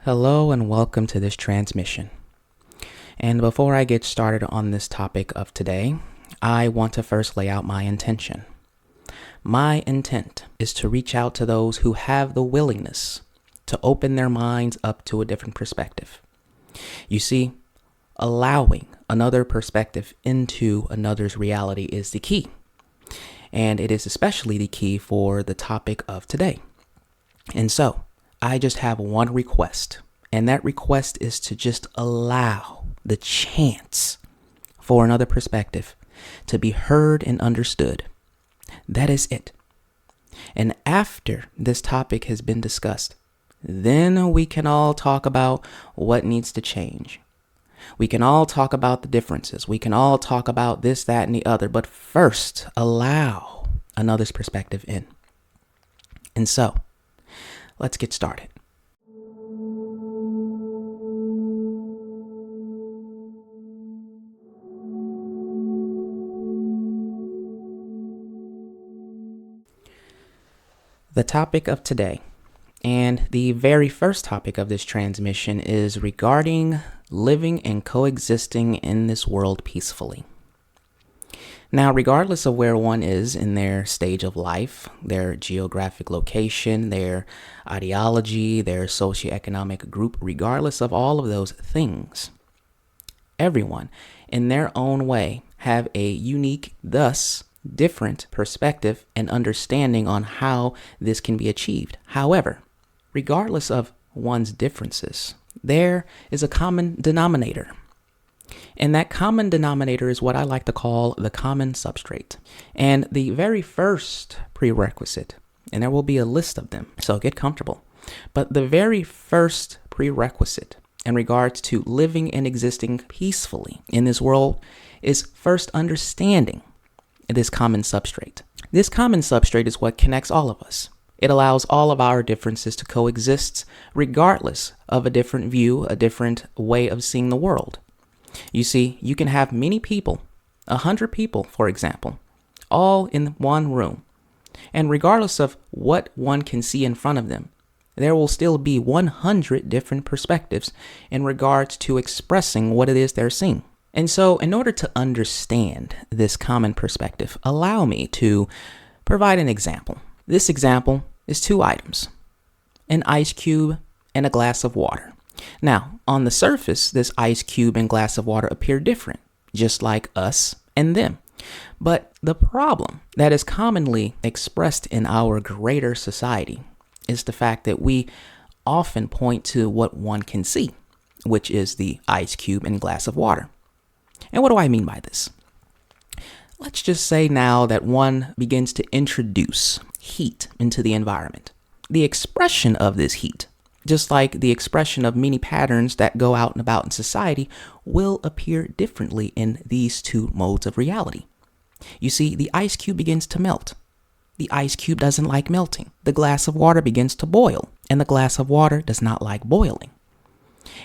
Hello and welcome to this transmission. And before I get started on this topic of today, I want to first lay out my intention. My intent is to reach out to those who have the willingness to open their minds up to a different perspective. You see, allowing another perspective into another's reality is the key. And it is especially the key for the topic of today. And so, I just have one request, and that request is to just allow the chance for another perspective to be heard and understood. That is it. And after this topic has been discussed, then we can all talk about what needs to change. We can all talk about the differences. We can all talk about this, that, and the other. But first, allow another's perspective in. And so, let's get started. The topic of today, and the very first topic of this transmission, is regarding living and coexisting in this world peacefully. Now, regardless of where one is in their stage of life, their geographic location, their ideology, their socioeconomic group, regardless of all of those things, everyone in their own way have a unique, thus different perspective and understanding on how this can be achieved. However, regardless of one's differences, there is a common denominator. And that common denominator is what I like to call the common substrate. And the very first prerequisite, and there will be a list of them, so get comfortable. But the very first prerequisite in regards to living and existing peacefully in this world is first understanding this common substrate. This common substrate is what connects all of us. It allows all of our differences to coexist regardless of a different view, a different way of seeing the world. You see, you can have many people, 100 people, for example, all in one room. And regardless of what one can see in front of them, there will still be 100 different perspectives in regards to expressing what it is they're seeing. And so, in order to understand this common perspective, allow me to provide an example. This example is two items, an ice cube and a glass of water. Now, on the surface, this ice cube and glass of water appear different, just like us and them. But the problem that is commonly expressed in our greater society is the fact that we often point to what one can see, which is the ice cube and glass of water. And what do I mean by this? Let's just say now that one begins to introduce heat into the environment. The expression of this heat, just like the expression of many patterns that go out and about in society, will appear differently in these two modes of reality. You see, the ice cube begins to melt. The ice cube doesn't like melting. The glass of water begins to boil, and the glass of water does not like boiling.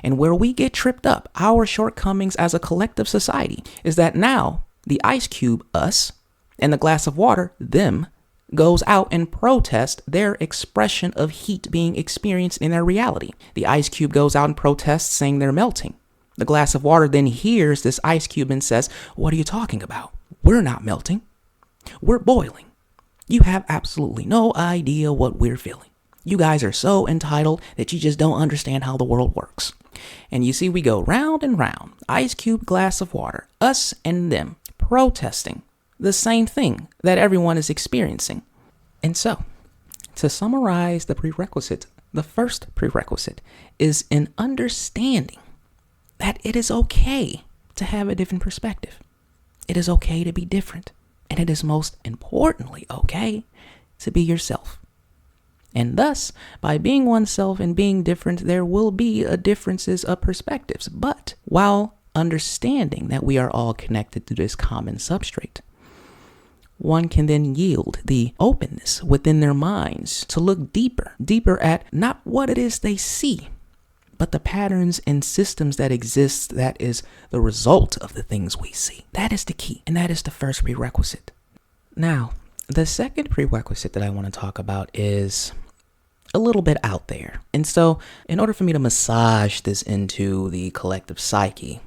And where we get tripped up, our shortcomings as a collective society, is that now the ice cube, us, and the glass of water, them, goes out and protests their expression of heat being experienced in their reality. The ice cube goes out and protests, saying they're melting. The glass of water then hears this ice cube and says, "What are you talking about? We're not melting. We're boiling. You have absolutely no idea what we're feeling. You guys are so entitled that you just don't understand how the world works." And you see, we go round and round, ice cube, glass of water, us and them, protesting the same thing that everyone is experiencing. And so, to summarize the prerequisite, the first prerequisite is an understanding that it is okay to have a different perspective. It is okay to be different. And it is most importantly okay to be yourself. And thus, by being oneself and being different, there will be differences of perspectives. But while understanding that we are all connected to this common substrate, one can then yield the openness within their minds to look deeper at not what it is they see, but the patterns and systems that exist that is the result of the things we see. That is the key, and that is the first prerequisite. Now, the second prerequisite that I want to talk about is a little bit out there. And so in order for me to massage this into the collective psyche,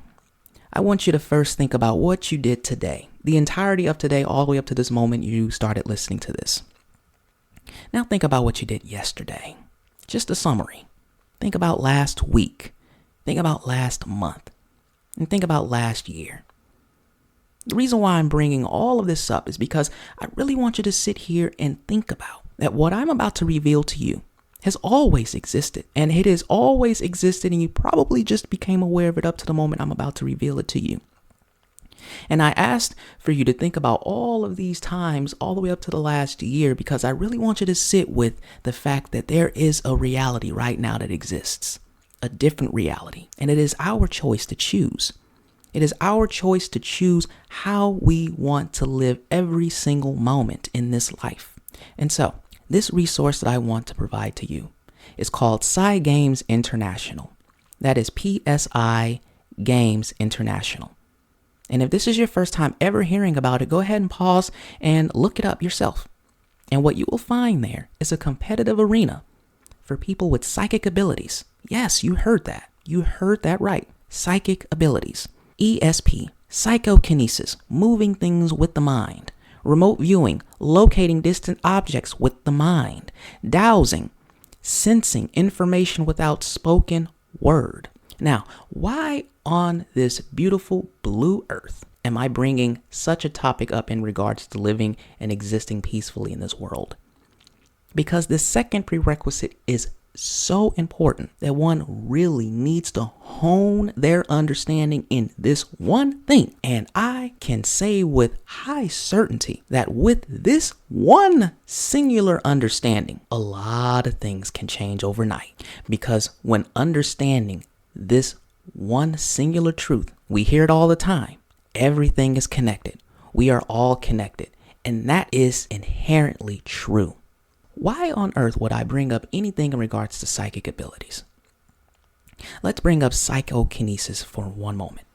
I want you to first think about what you did today. The entirety of today, all the way up to this moment you started listening to this. Now think about what you did yesterday. Just a summary. Think about last week. Think about last month. And think about last year. The reason why I'm bringing all of this up is because I really want you to sit here and think about that what I'm about to reveal to you has always existed. And it has always existed, and you probably just became aware of it up to the moment I'm about to reveal it to you. And I asked for you to think about all of these times all the way up to the last year because I really want you to sit with the fact that there is a reality right now that exists, a different reality, and it is our choice to choose. It is our choice to choose how we want to live every single moment in this life. And so, this resource that I want to provide to you is called Psy Games International. That is PSI Games International. And if this is your first time ever hearing about it, go ahead and pause and look it up yourself. And what you will find there is a competitive arena for people with psychic abilities. Yes, you heard that. You heard that right. Psychic abilities. ESP, psychokinesis, moving things with the mind. Remote viewing, locating distant objects with the mind. Dowsing, sensing information without spoken word. Now, why on this beautiful blue earth am I bringing such a topic up in regards to living and existing peacefully in this world? Because this second prerequisite is so important that one really needs to hone their understanding in this one thing. And I can say with high certainty that with this one singular understanding, a lot of things can change overnight. Because when understanding this one singular truth, we hear it all the time, everything is connected. We are all connected. And that is inherently true. Why on earth would I bring up anything in regards to psychic abilities? Let's bring up psychokinesis for one moment.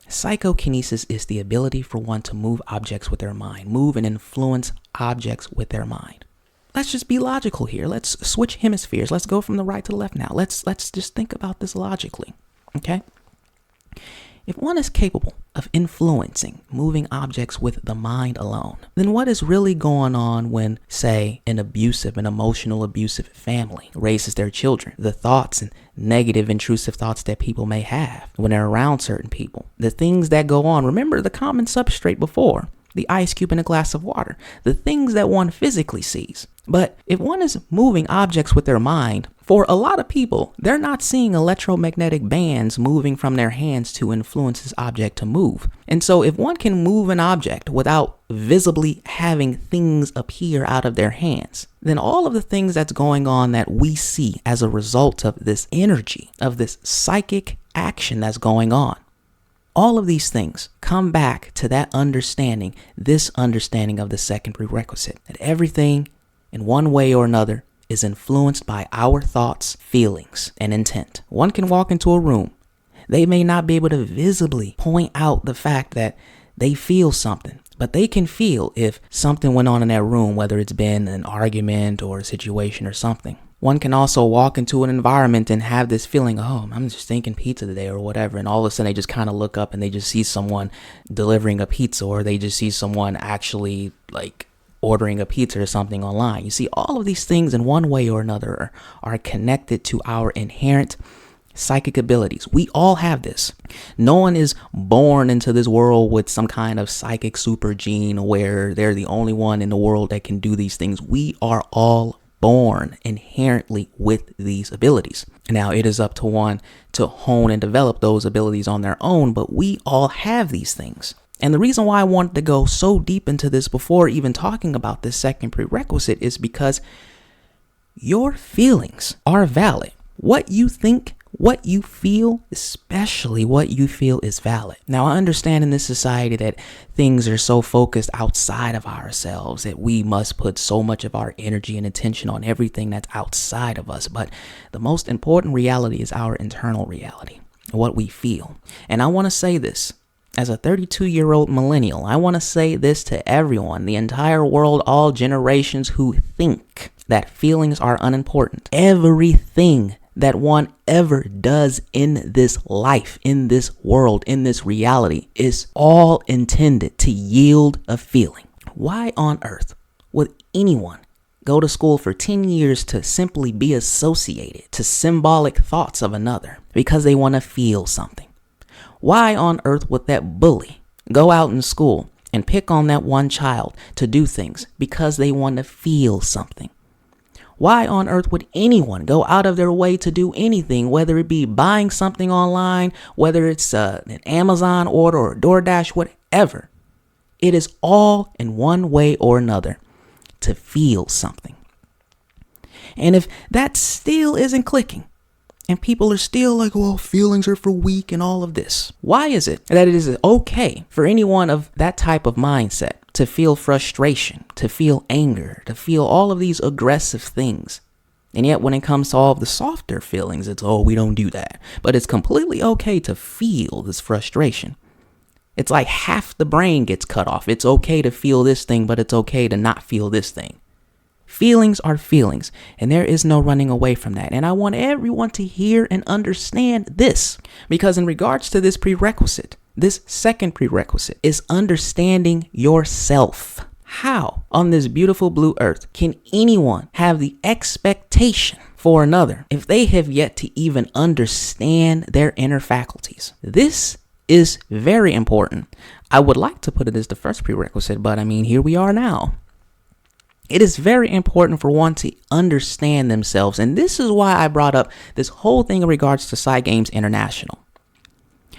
Psychokinesis is the ability for one to move objects with their mind, move and influence objects with their mind. Let's just be logical here. Let's switch hemispheres. Let's go from the right to the left now. Let's just think about this logically, okay? If one is capable of influencing moving objects with the mind alone, then what is really going on when, say, an emotional abusive family raises their children? The thoughts and negative, intrusive thoughts that people may have when they're around certain people. The things that go on. Remember the common substrate before. The ice cube in a glass of water. The things that one physically sees. But if one is moving objects with their mind, for a lot of people, they're not seeing electromagnetic bands moving from their hands to influence this object to move. And so if one can move an object without visibly having things appear out of their hands, then all of the things that's going on that we see as a result of this energy, of this psychic action that's going on, all of these things come back to that understanding, this understanding of the second prerequisite, that everything in one way or another is influenced by our thoughts, feelings, and intent. One can walk into a room. They may not be able to visibly point out the fact that they feel something, but they can feel if something went on in that room, whether it's been an argument or a situation or something. One can also walk into an environment and have this feeling, oh, I'm just thinking pizza today or whatever. And all of a sudden they just kind of look up and they just see someone delivering a pizza, or they just see someone actually like ordering a pizza or something online. You see, all of these things in one way or another are connected to our inherent psychic abilities. We all have this. No one is born into this world with some kind of psychic super gene where they're the only one in the world that can do these things. We are all born inherently with these abilities. Now, it is up to one to hone and develop those abilities on their own, but we all have these things. And the reason why I wanted to go so deep into this before even talking about this second prerequisite is because your feelings are valid. What you think, what you feel, especially what you feel, is valid. Now, I understand in this society that things are so focused outside of ourselves that we must put so much of our energy and attention on everything that's outside of us. But the most important reality is our internal reality, what we feel. And I want to say this. As a 32-year-old millennial, I want to say this to everyone, the entire world, all generations who think. that feelings are unimportant. Everything that one ever does in this life, in this world, in this reality is all intended to yield a feeling. Why on earth would anyone go to school for 10 years to simply be associated to symbolic thoughts of another because they want to feel something? Why on earth would that bully go out in school and pick on that one child to do things because they want to feel something? Why on earth would anyone go out of their way to do anything, whether it be buying something online, whether it's an Amazon order or DoorDash, whatever? It is all in one way or another to feel something. And if that still isn't clicking, and people are still like, well, feelings are for weak and all of this, why is it that it is okay for anyone of that type of mindset to feel frustration, to feel anger, to feel all of these aggressive things? And yet when it comes to all of the softer feelings, it's, oh, we don't do that. But it's completely okay to feel this frustration. It's like half the brain gets cut off. It's okay to feel this thing, but it's okay to not feel this thing. Feelings are feelings, and there is no running away from that. And I want everyone to hear and understand this, because in regards to this prerequisite, this second prerequisite is understanding yourself. How on this beautiful blue earth can anyone have the expectation for another if they have yet to even understand their inner faculties? This is very important. I would like to put it as the first prerequisite, but I mean, here we are now. It is very important for one to understand themselves. And this is why I brought up this whole thing in regards to Side Games International.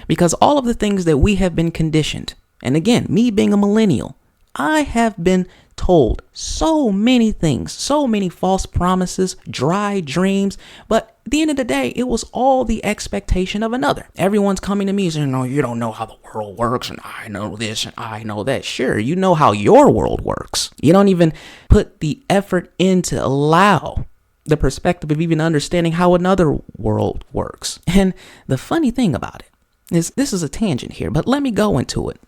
Because all of the things that we have been conditioned, and again, me being a millennial, I have been told so many things, so many false promises, dry dreams, but at the end of the day, it was all the expectation of another. Everyone's coming to me saying, no, you don't know how the world works, and I know this and I know that. Sure, you know how your world works. You don't even put the effort in to allow the perspective of even understanding how another world works. And the funny thing about it is, this is a tangent here, but let me go into it,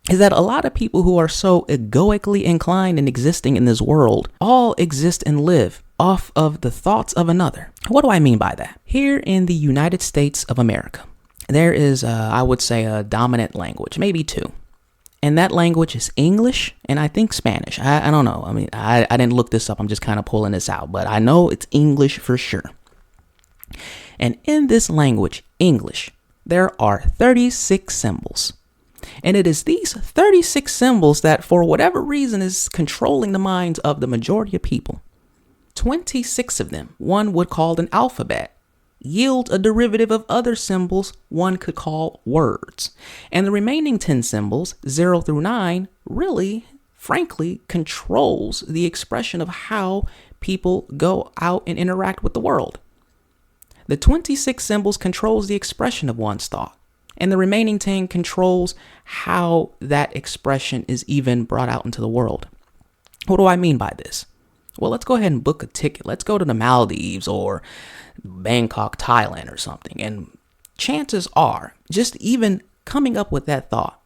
is that a lot of people who are so egoically inclined and existing in this world all exist and live off of the thoughts of another. What do I mean by that? Here in the United States of America, there is, I would say, a dominant language, maybe two. And that language is English and I think Spanish. I don't know. I mean, I didn't look this up. I'm just kind of pulling this out, but I know it's English for sure. And in this language, English, there are 36 symbols. And it is these 36 symbols that, for whatever reason, is controlling the minds of the majority of people. 26 of them, one would call an alphabet, yield a derivative of other symbols one could call words. And the remaining 10 symbols, 0 through 9, really, frankly, controls the expression of how people go out and interact with the world. The 26 symbols controls the expression of one's thought. And the remaining 10 controls how that expression is even brought out into the world. What do I mean by this? Well, let's go ahead and book a ticket. Let's go to the Maldives or Bangkok, Thailand or something. And chances are, just even coming up with that thought,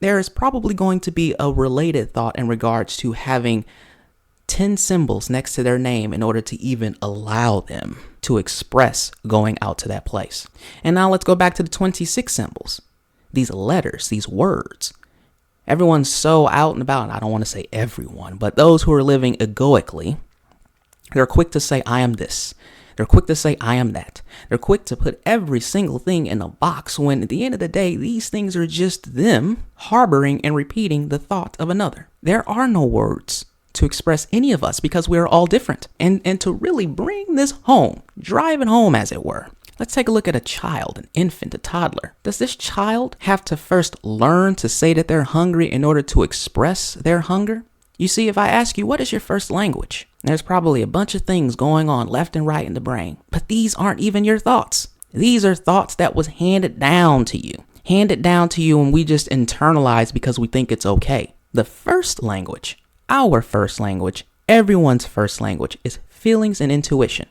there is probably going to be a related thought in regards to having 10 symbols next to their name in order to even allow them to express going out to that place. And now let's go back to the 26 symbols. These letters, these words. Everyone's so out and about, and I don't want to say everyone, but those who are living egoically, they're quick to say, I am this. They're quick to say, I am that. They're quick to put every single thing in a box when at the end of the day, these things are just them harboring and repeating the thought of another. There are no words to express any of us because we are all different. And to really bring this home, drive it home as it were, let's take a look at a child, an infant, a toddler. Does this child have to first learn to say that they're hungry in order to express their hunger? You see, if I ask you, what is your first language? There's probably a bunch of things going on left and right in the brain, but these aren't even your thoughts. These are thoughts that was handed down to you and we just internalize because we think it's okay. The first language, our first language, everyone's first language is feelings and intuition.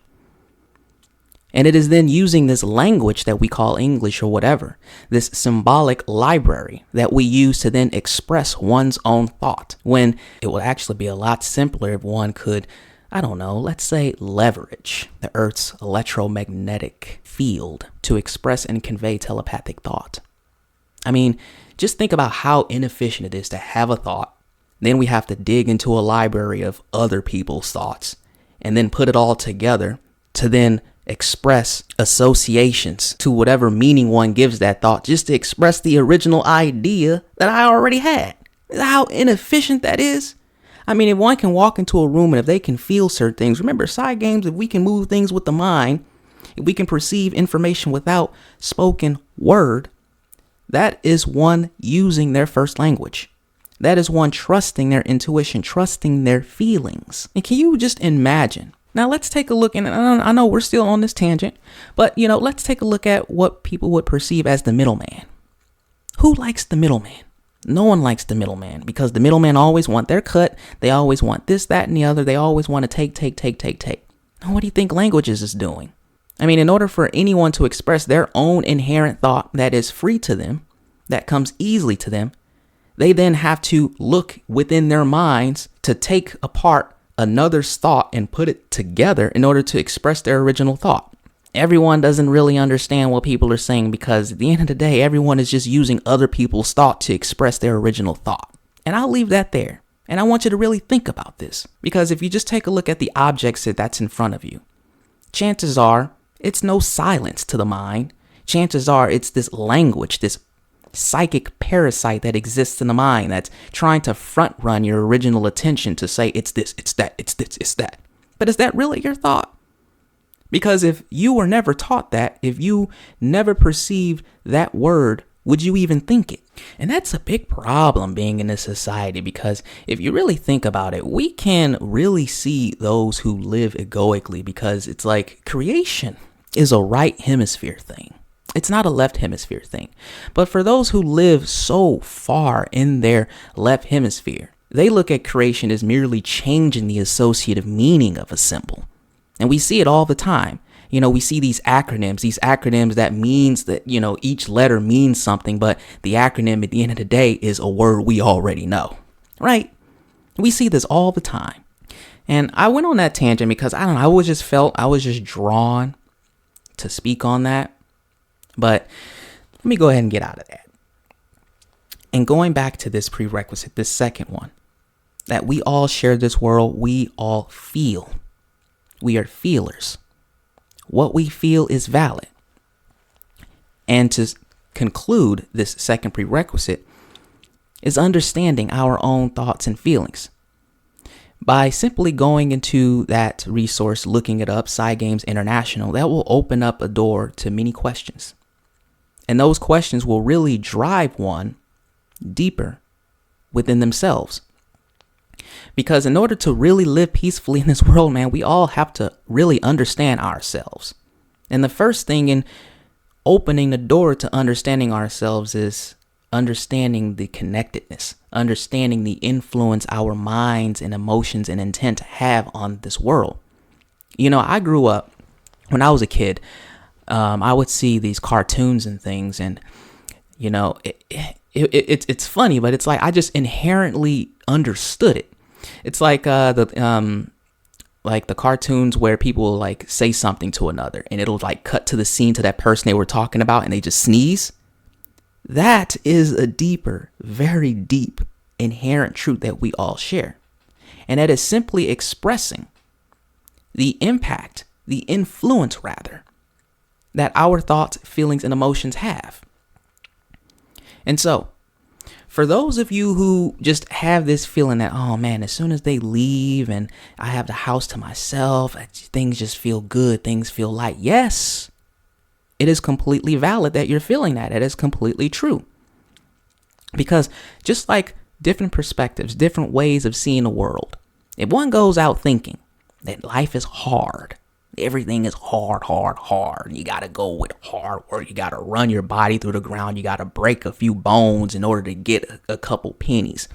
And it is then using this language that we call English or whatever, this symbolic library that we use to then express one's own thought, when it would actually be a lot simpler if one could I don't know, let's say leverage the Earth's electromagnetic field to express and convey telepathic thought. I mean, just think about how inefficient it is to have a thought. Then we have to dig into a library of other people's thoughts and then put it all together to then express associations to whatever meaning one gives that thought just to express the original idea that I already had. How inefficient that is. I mean, if one can walk into a room and if they can feel certain things, remember side games, if we can move things with the mind, if we can perceive information without spoken word, that is one using their first language. That is one trusting their intuition, trusting their feelings. And can you just imagine? Now let's take a look, and I know we're still on this tangent, but let's take a look at what people would perceive as the middleman. Who likes the middleman? No one likes the middleman because the middleman always want their cut. They always want this, that, and the other. They always want to take. Now, what do you think languages is doing? I mean, in order for anyone to express their own inherent thought that is free to them, that comes easily to them, they then have to look within their minds to take apart another's thought and put it together in order to express their original thought. Everyone doesn't really understand what people are saying because at the end of the day, everyone is just using other people's thought to express their original thought. And I'll leave that there. And I want you to really think about this because if you just take a look at the objects that's in front of you, chances are it's no silence to the mind. Chances are it's this language, this psychic parasite that exists in the mind that's trying to front run your original attention to say it's this, it's that, it's this, it's that. But is that really your thought? Because if you were never taught that, if you never perceived that word, would you even think it? And that's a big problem being in this society because if you really think about it, we can really see those who live egoically because it's like creation is a right hemisphere thing. It's not a left hemisphere thing. But for those who live so far in their left hemisphere, they look at creation as merely changing the associative meaning of a symbol. And we see it all the time. We see these acronyms that means that, each letter means something, but the acronym at the end of the day is a word we already know, right? We see this all the time. And I went on that tangent because I was just drawn to speak on that. But let me go ahead and get out of that. And going back to this prerequisite, this second one, that we all share this world, we all feel. We are feelers. What we feel is valid. And to conclude this second prerequisite is understanding our own thoughts and feelings. By simply going into that resource, looking it up, Side Games International, that will open up a door to many questions. And those questions will really drive one deeper within themselves. Because in order to really live peacefully in this world, man, we all have to really understand ourselves. And the first thing in opening the door to understanding ourselves is understanding the connectedness, understanding the influence our minds and emotions and intent have on this world. I grew up, when I was a kid, I would see these cartoons and things and, it's funny, but it's like I just inherently understood it. It's like the cartoons where people will like say something to another and it'll like cut to the scene to that person they were talking about and they just sneeze. That is a deeper, very deep, inherent truth that we all share. And that is simply expressing the impact, the influence rather, that our thoughts, feelings, and emotions have. And so, for those of you who just have this feeling that, oh man, as soon as they leave and I have the house to myself, things just feel good, things feel light. Yes, it is completely valid that you're feeling that. It is completely true. Because just like different perspectives, different ways of seeing the world, if one goes out thinking that life is hard, everything is hard. You got to go with hard work. You got to run your body through the ground. You got to break a few bones in order to get a couple pennies.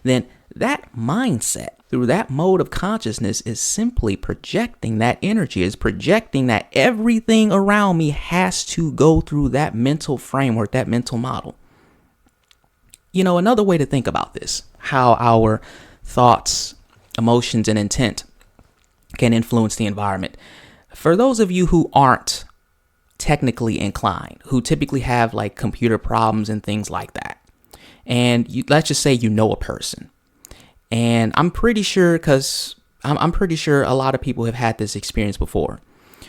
Then that mindset through that mode of consciousness is simply projecting that energy, is projecting that everything around me has to go through that mental framework, that mental model. Another way to think about this, how our thoughts, emotions, and intent can influence the environment. For those of you who aren't technically inclined, who typically have like computer problems and things like that, and let's just say you know a person, and I'm pretty sure, because I'm pretty sure a lot of people have had this experience before,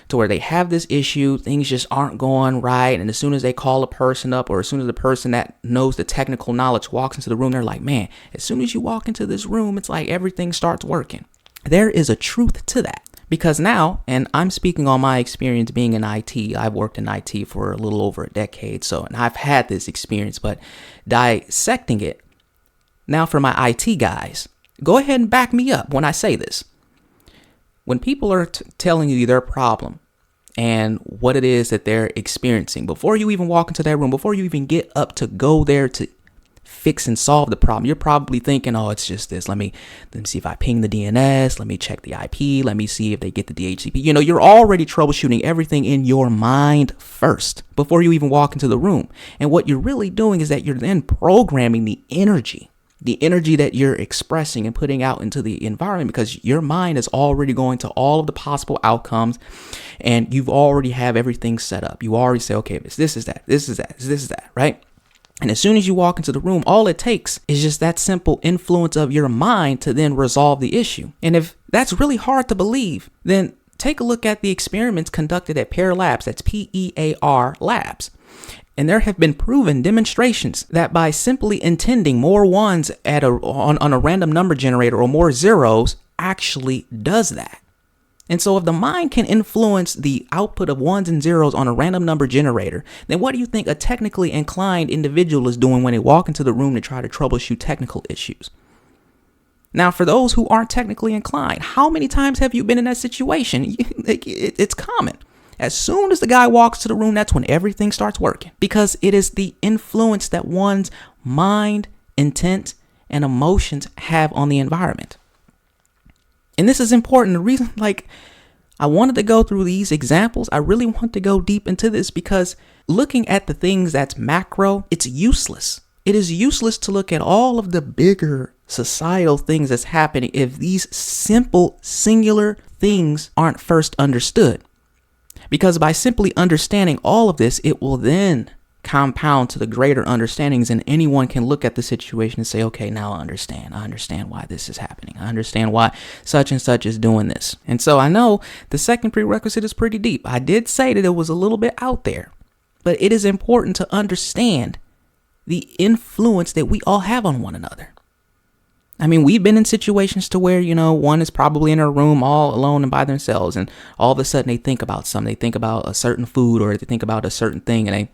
to where they have this issue, things just aren't going right, and as soon as they call a person up, or as soon as the person that knows the technical knowledge walks into the room, they're like, man, as soon as you walk into this room, it's like everything starts working. There is a truth to that. Because now, and I'm speaking on my experience being in IT, I've worked in IT for a little over a decade, and I've had this experience, but dissecting it, now for my IT guys, go ahead and back me up when I say this. When people are telling you their problem and what it is that they're experiencing, before you even walk into that room, before you even get up to go there to fix and solve the problem, you're probably thinking, oh, it's just this. Let me see if I ping the DNS. Let me check the IP. Let me see if they get the DHCP. You're already troubleshooting everything in your mind first before you even walk into the room. And what you're really doing is that you're then programming the energy that you're expressing and putting out into the environment, because your mind is already going to all of the possible outcomes, and you've already have everything set up. You already say, okay, this is that, right? And as soon as you walk into the room, all it takes is just that simple influence of your mind to then resolve the issue. And if that's really hard to believe, then take a look at the experiments conducted at PEAR Labs. That's PEAR Labs. And there have been proven demonstrations that by simply intending more ones on a random number generator or more zeros actually does that. And so if the mind can influence the output of ones and zeros on a random number generator, then what do you think a technically inclined individual is doing when they walk into the room to try to troubleshoot technical issues? Now, for those who aren't technically inclined, how many times have you been in that situation? It's common. As soon as the guy walks to the room, that's when everything starts working, because it is the influence that one's mind, intent, and emotions have on the environment. And this is important. The reason, I wanted to go through these examples, I really want to go deep into this, because looking at the things that's macro, it's useless. It is useless to look at all of the bigger societal things that's happening if these simple, singular things aren't first understood. Because by simply understanding all of this, it will then compound to the greater understandings, and anyone can look at the situation and say, okay, now I understand why this is happening. I understand why such and such is doing this. And so I know the second prerequisite is pretty deep. I did say that it was a little bit out there, but it is important to understand the influence that we all have on one another. I mean, we've been in situations to where, one is probably in a room all alone and by themselves, and all of a sudden they think about something. They think about a certain food, or they think about a certain thing, and they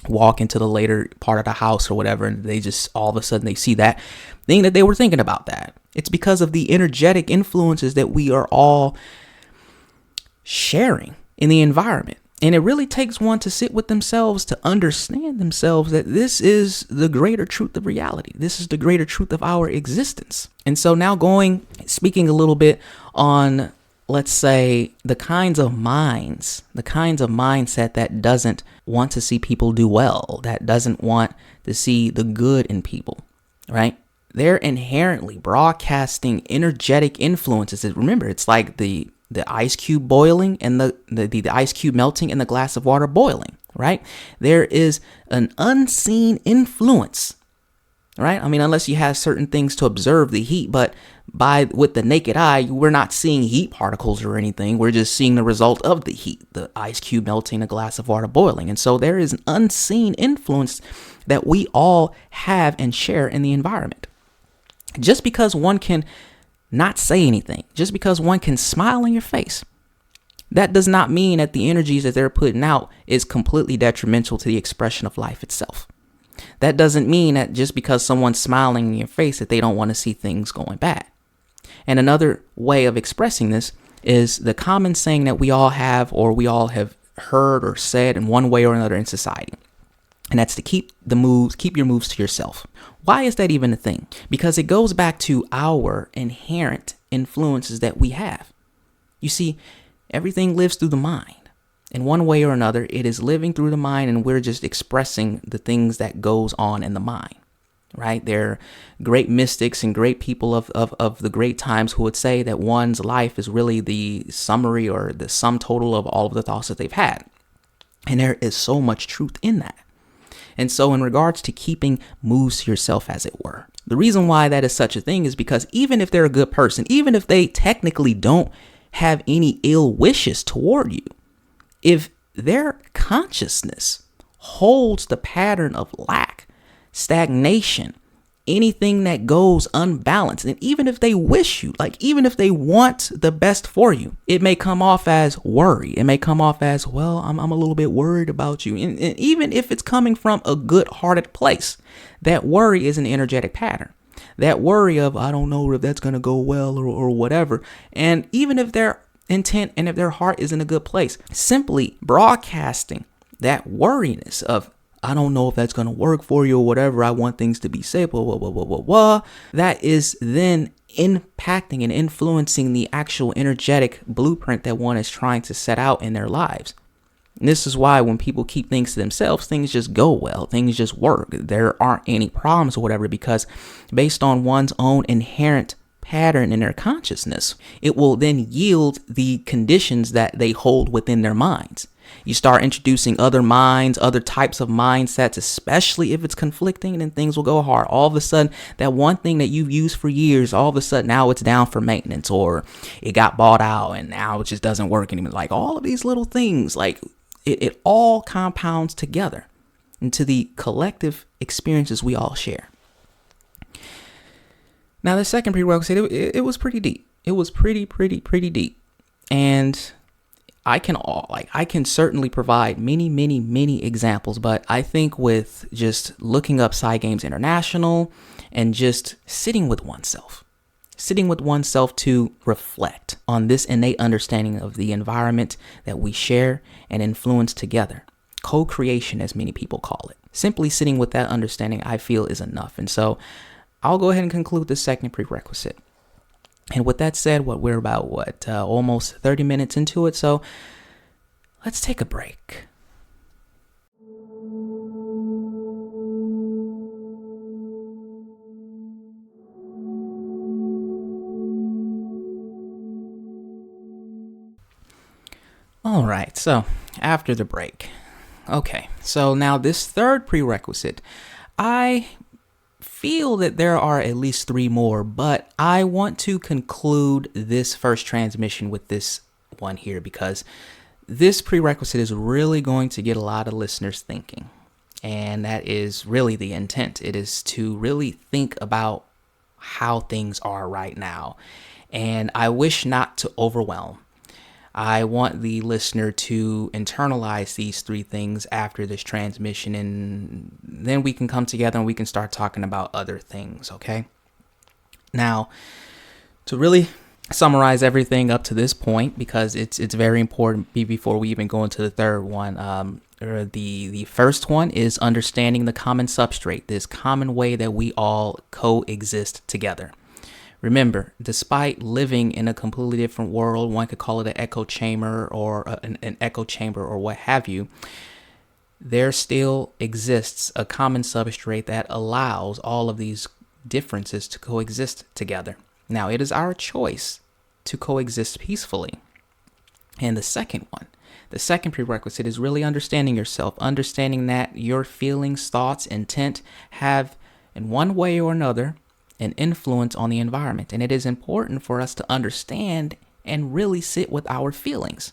walk into the later part of the house or whatever, and they just all of a sudden they see that thing that they were thinking about. That it's because of the energetic influences that we are all sharing in the environment. And it really takes one to sit with themselves to understand themselves that this is the greater truth of reality. This is the greater truth of our existence. And so now speaking a little bit on, let's say, the kinds of mindset that doesn't want to see people do well, that doesn't want to see the good in people, right? They're inherently broadcasting energetic influences. Remember, it's like the ice cube boiling and the ice cube melting and the glass of water boiling, right? There is an unseen influence, right? I mean, unless you have certain things to observe the heat, but with the naked eye, we're not seeing heat particles or anything. We're just seeing the result of the heat, the ice cube melting, the glass of water boiling. And so there is an unseen influence that we all have and share in the environment. Just because one can not say anything, just because one can smile in your face, that does not mean that the energies that they're putting out is completely detrimental to the expression of life itself. That doesn't mean that just because someone's smiling in your face that they don't want to see things going bad. And another way of expressing this is the common saying that we all have, or we all have heard or said in one way or another in society. And that's to keep your moves to yourself. Why is that even a thing? Because it goes back to our inherent influences that we have. You see, everything lives through the mind. In one way or another, it is living through the mind, and we're just expressing the things that goes on in the mind. right? There are great mystics and great people of the great times who would say that one's life is really the summary or the sum total of all of the thoughts that they've had. And there is so much truth in that. And so in regards to keeping moves to yourself, as it were, the reason why that is such a thing is because even if they're a good person, even if they technically don't have any ill wishes toward you, if their consciousness holds the pattern of lack, stagnation, anything that goes unbalanced, and even if they wish you, like even if they want the best for you, it may come off as worry. It may come off as, well, I'm a little bit worried about you. And even if it's coming from a good-hearted place, that worry is an energetic pattern. That worry of, I don't know if that's going to go well or whatever. And even if their intent and if their heart is in a good place, simply broadcasting that worriness of, I don't know if that's going to work for you or whatever, I want things to be safe, blah, blah, blah, blah, blah, blah, that is then impacting and influencing the actual energetic blueprint that one is trying to set out in their lives. And this is why when people keep things to themselves, things just go well, things just work. There aren't any problems or whatever, because based on one's own inherent pattern in their consciousness, it will then yield the conditions that they hold within their minds. You start introducing other minds, other types of mindsets, especially if it's conflicting, and then things will go hard. All of a sudden, that one thing that you've used for years, all of a sudden now it's down for maintenance, or it got bought out and now it just doesn't work anymore. Like all of these little things, like it all compounds together into the collective experiences we all share. Now, the second prerequisite, it was pretty deep. It was pretty deep. And I can certainly provide many examples, but I think with just looking up Psy Games International and just sitting with oneself to reflect on this innate understanding of the environment that we share and influence together. Co-creation, as many people call it. Simply sitting with that understanding, I feel, is enough. And so I'll go ahead and conclude the second prerequisite. And with that said, we're about almost 30 minutes into it. So let's take a break. All right. So after the break. Okay. So now this third prerequisite, I feel that there are at least 3 more, but I want to conclude this first transmission with this one here, because this prerequisite is really going to get a lot of listeners thinking. And that is really the intent. It is to really think about how things are right now. And I wish not to overwhelm. I want the listener to internalize these 3 things after this transmission, and then we can come together and we can start talking about other things, okay? Now, to really summarize everything up to this point, because it's very important before we even go into the third one. The first one is understanding the common substrate, this common way that we all coexist together. Remember, despite living in a completely different world, one could call it an echo chamber or an echo chamber or what have you, there still exists a common substrate that allows all of these differences to coexist together. Now, it is our choice to coexist peacefully. And the second prerequisite is really understanding yourself, understanding that your feelings, thoughts, intent have, in one way or another, an influence on the environment. And it is important for us to understand and really sit with our feelings,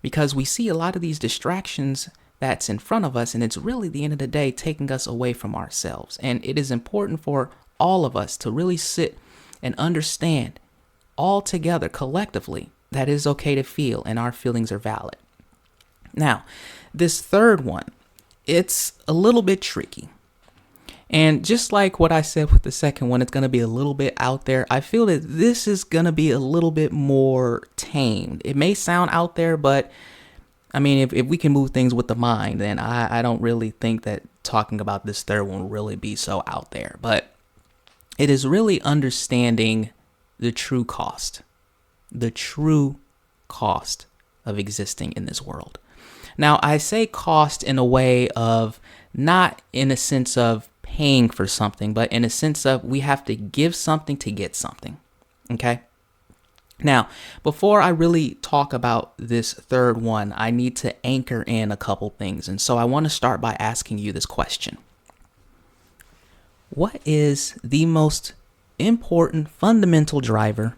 because we see a lot of these distractions that's in front of us, and it's really, at the end of the day, taking us away from ourselves. And it is important for all of us to really sit and understand all together, collectively, that it is okay to feel and our feelings are valid. Now, this third one, it's a little bit tricky. And just like what I said with the second one, it's going to be a little bit out there. I feel that this is going to be a little bit more tamed. It may sound out there, but I mean, if we can move things with the mind, then I don't really think that talking about this third one will really be so out there. But it is really understanding the true cost of existing in this world. Now, I say cost in a way of not in a sense of paying for something, but in a sense of we have to give something to get something. Okay? Now, before I really talk about this third one, I need to anchor in a couple things. And so I want to start by asking you this question. What is the most important fundamental driver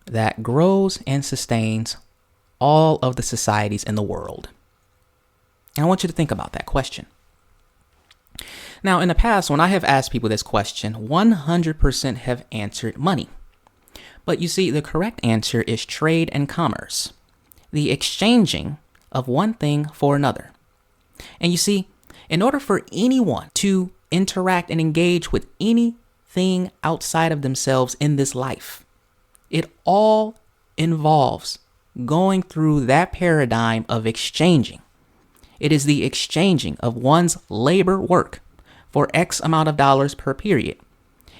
that grows and sustains all of the societies in the world? And I want you to think about that question. Now, in the past, when I have asked people this question, 100% have answered money. But you see, the correct answer is trade and commerce, the exchanging of one thing for another. And you see, in order for anyone to interact and engage with anything outside of themselves in this life, it all involves going through that paradigm of exchanging. It is the exchanging of one's labor work for X amount of dollars per period.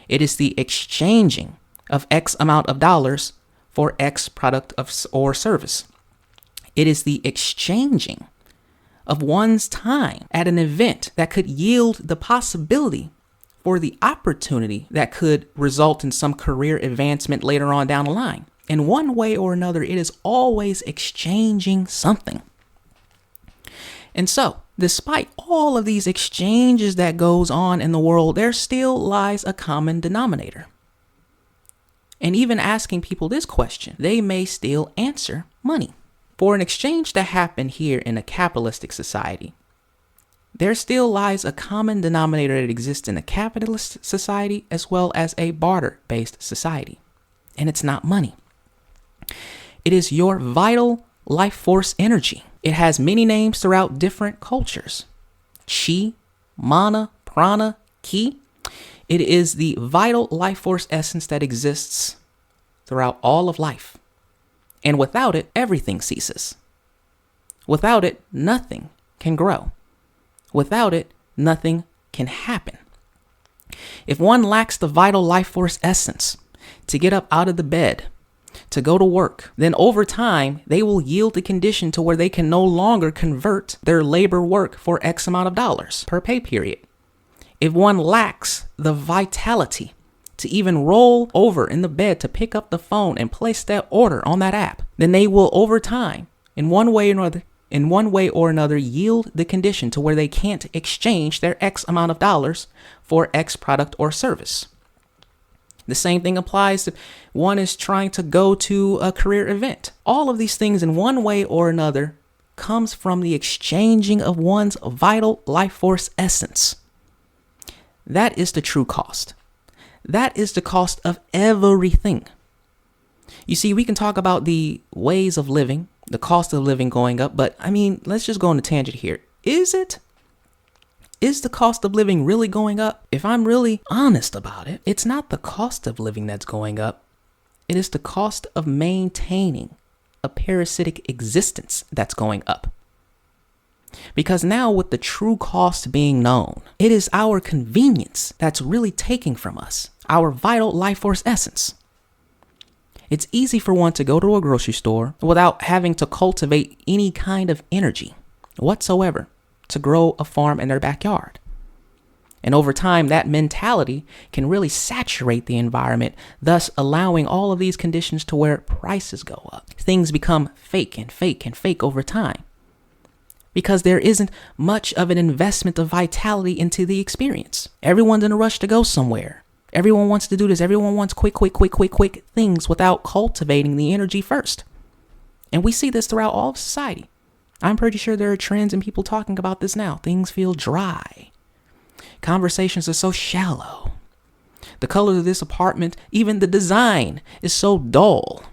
It is the exchanging of X amount of dollars for X product or service. It is the exchanging of one's time at an event that could yield the possibility for the opportunity that could result in some career advancement later on down the line. In one way or another, it is always exchanging something. And so, despite all of these exchanges that goes on in the world, there still lies a common denominator. And even asking people this question, they may still answer money. For an exchange to happen here in a capitalistic society, there still lies a common denominator that exists in a capitalist society as well as a barter-based society. And it's not money. It is your vital life force energy. It has many names throughout different cultures. Chi, mana, prana, ki. It is the vital life force essence that exists throughout all of life. And without it, everything ceases. Without it, nothing can grow. Without it, nothing can happen. If one lacks the vital life force essence to get up out of the bed, to go to work, then over time, they will yield the condition to where they can no longer convert their labor work for X amount of dollars per pay period. If one lacks the vitality to even roll over in the bed to pick up the phone and place that order on that app, then they will over time, in one way or another, yield the condition to where they can't exchange their X amount of dollars for X product or service. The same thing applies if one is trying to go to a career event. All of these things in one way or another comes from the exchanging of one's vital life force essence. That is the true cost. That is the cost of everything. You see, we can talk about the ways of living, the cost of living going up, but let's just go on a tangent here. Is it? Is the cost of living really going up? If I'm really honest about it, it's not the cost of living that's going up. It is the cost of maintaining a parasitic existence that's going up. Because now with the true cost being known, it is our convenience that's really taking from us our vital life force essence. It's easy for one to go to a grocery store without having to cultivate any kind of energy whatsoever to grow a farm in their backyard. And over time, that mentality can really saturate the environment, thus allowing all of these conditions to where prices go up. Things become fake and fake and fake over time, because there isn't much of an investment of vitality into the experience. Everyone's in a rush to go somewhere. Everyone wants to do this. Everyone wants quick things without cultivating the energy first. And we see this throughout all of society. I'm pretty sure there are trends and people talking about this now. Things feel dry. Conversations are so shallow. The color of this apartment, even the design, is so dull.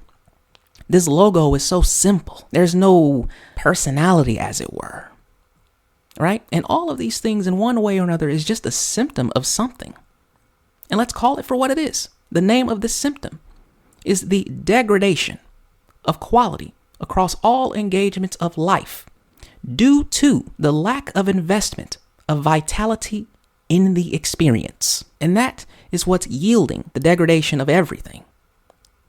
This logo is so simple. There's no personality, as it were. Right? And all of these things in one way or another is just a symptom of something. And let's call it for what it is. The name of this symptom is the degradation of quality across all engagements of life due to the lack of investment of vitality in the experience. And that is what's yielding the degradation of everything.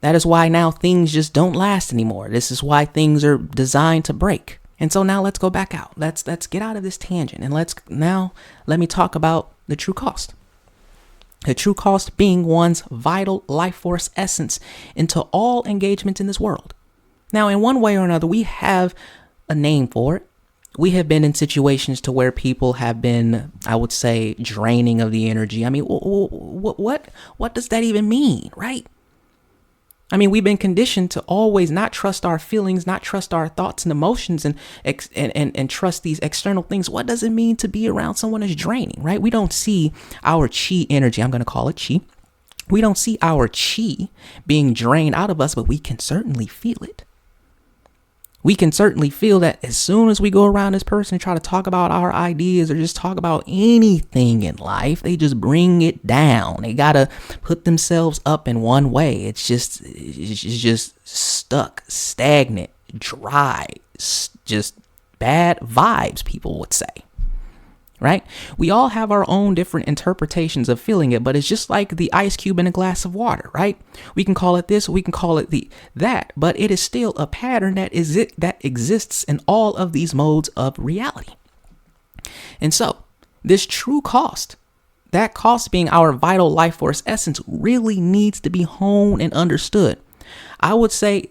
That is why now things just don't last anymore. This is why things are designed to break. And so now let's go back out. Let's get out of this tangent and let me talk about the true cost. The true cost being one's vital life force essence into all engagement in this world. Now, in one way or another, we have a name for it. We have been in situations to where people have been, I would say, draining of the energy. I mean, what does that even mean, right? I mean, we've been conditioned to always not trust our feelings, not trust our thoughts and emotions, and trust these external things. What does it mean to be around someone that's draining, right? We don't see our chi energy. I'm going to call it chi. We don't see our chi being drained out of us, but we can certainly feel it. We can certainly feel that as soon as we go around this person and try to talk about our ideas or just talk about anything in life, they just bring it down. They got to put themselves up in one way. It's just stuck, stagnant, dry, just bad vibes, people would say. Right? We all have our own different interpretations of feeling it, but it's just like the ice cube in a glass of water, right? We can call it this, we can call it that, but it is still a pattern that exists in all of these modes of reality. And so, this true cost, that cost being our vital life force essence, really needs to be honed and understood. I would say,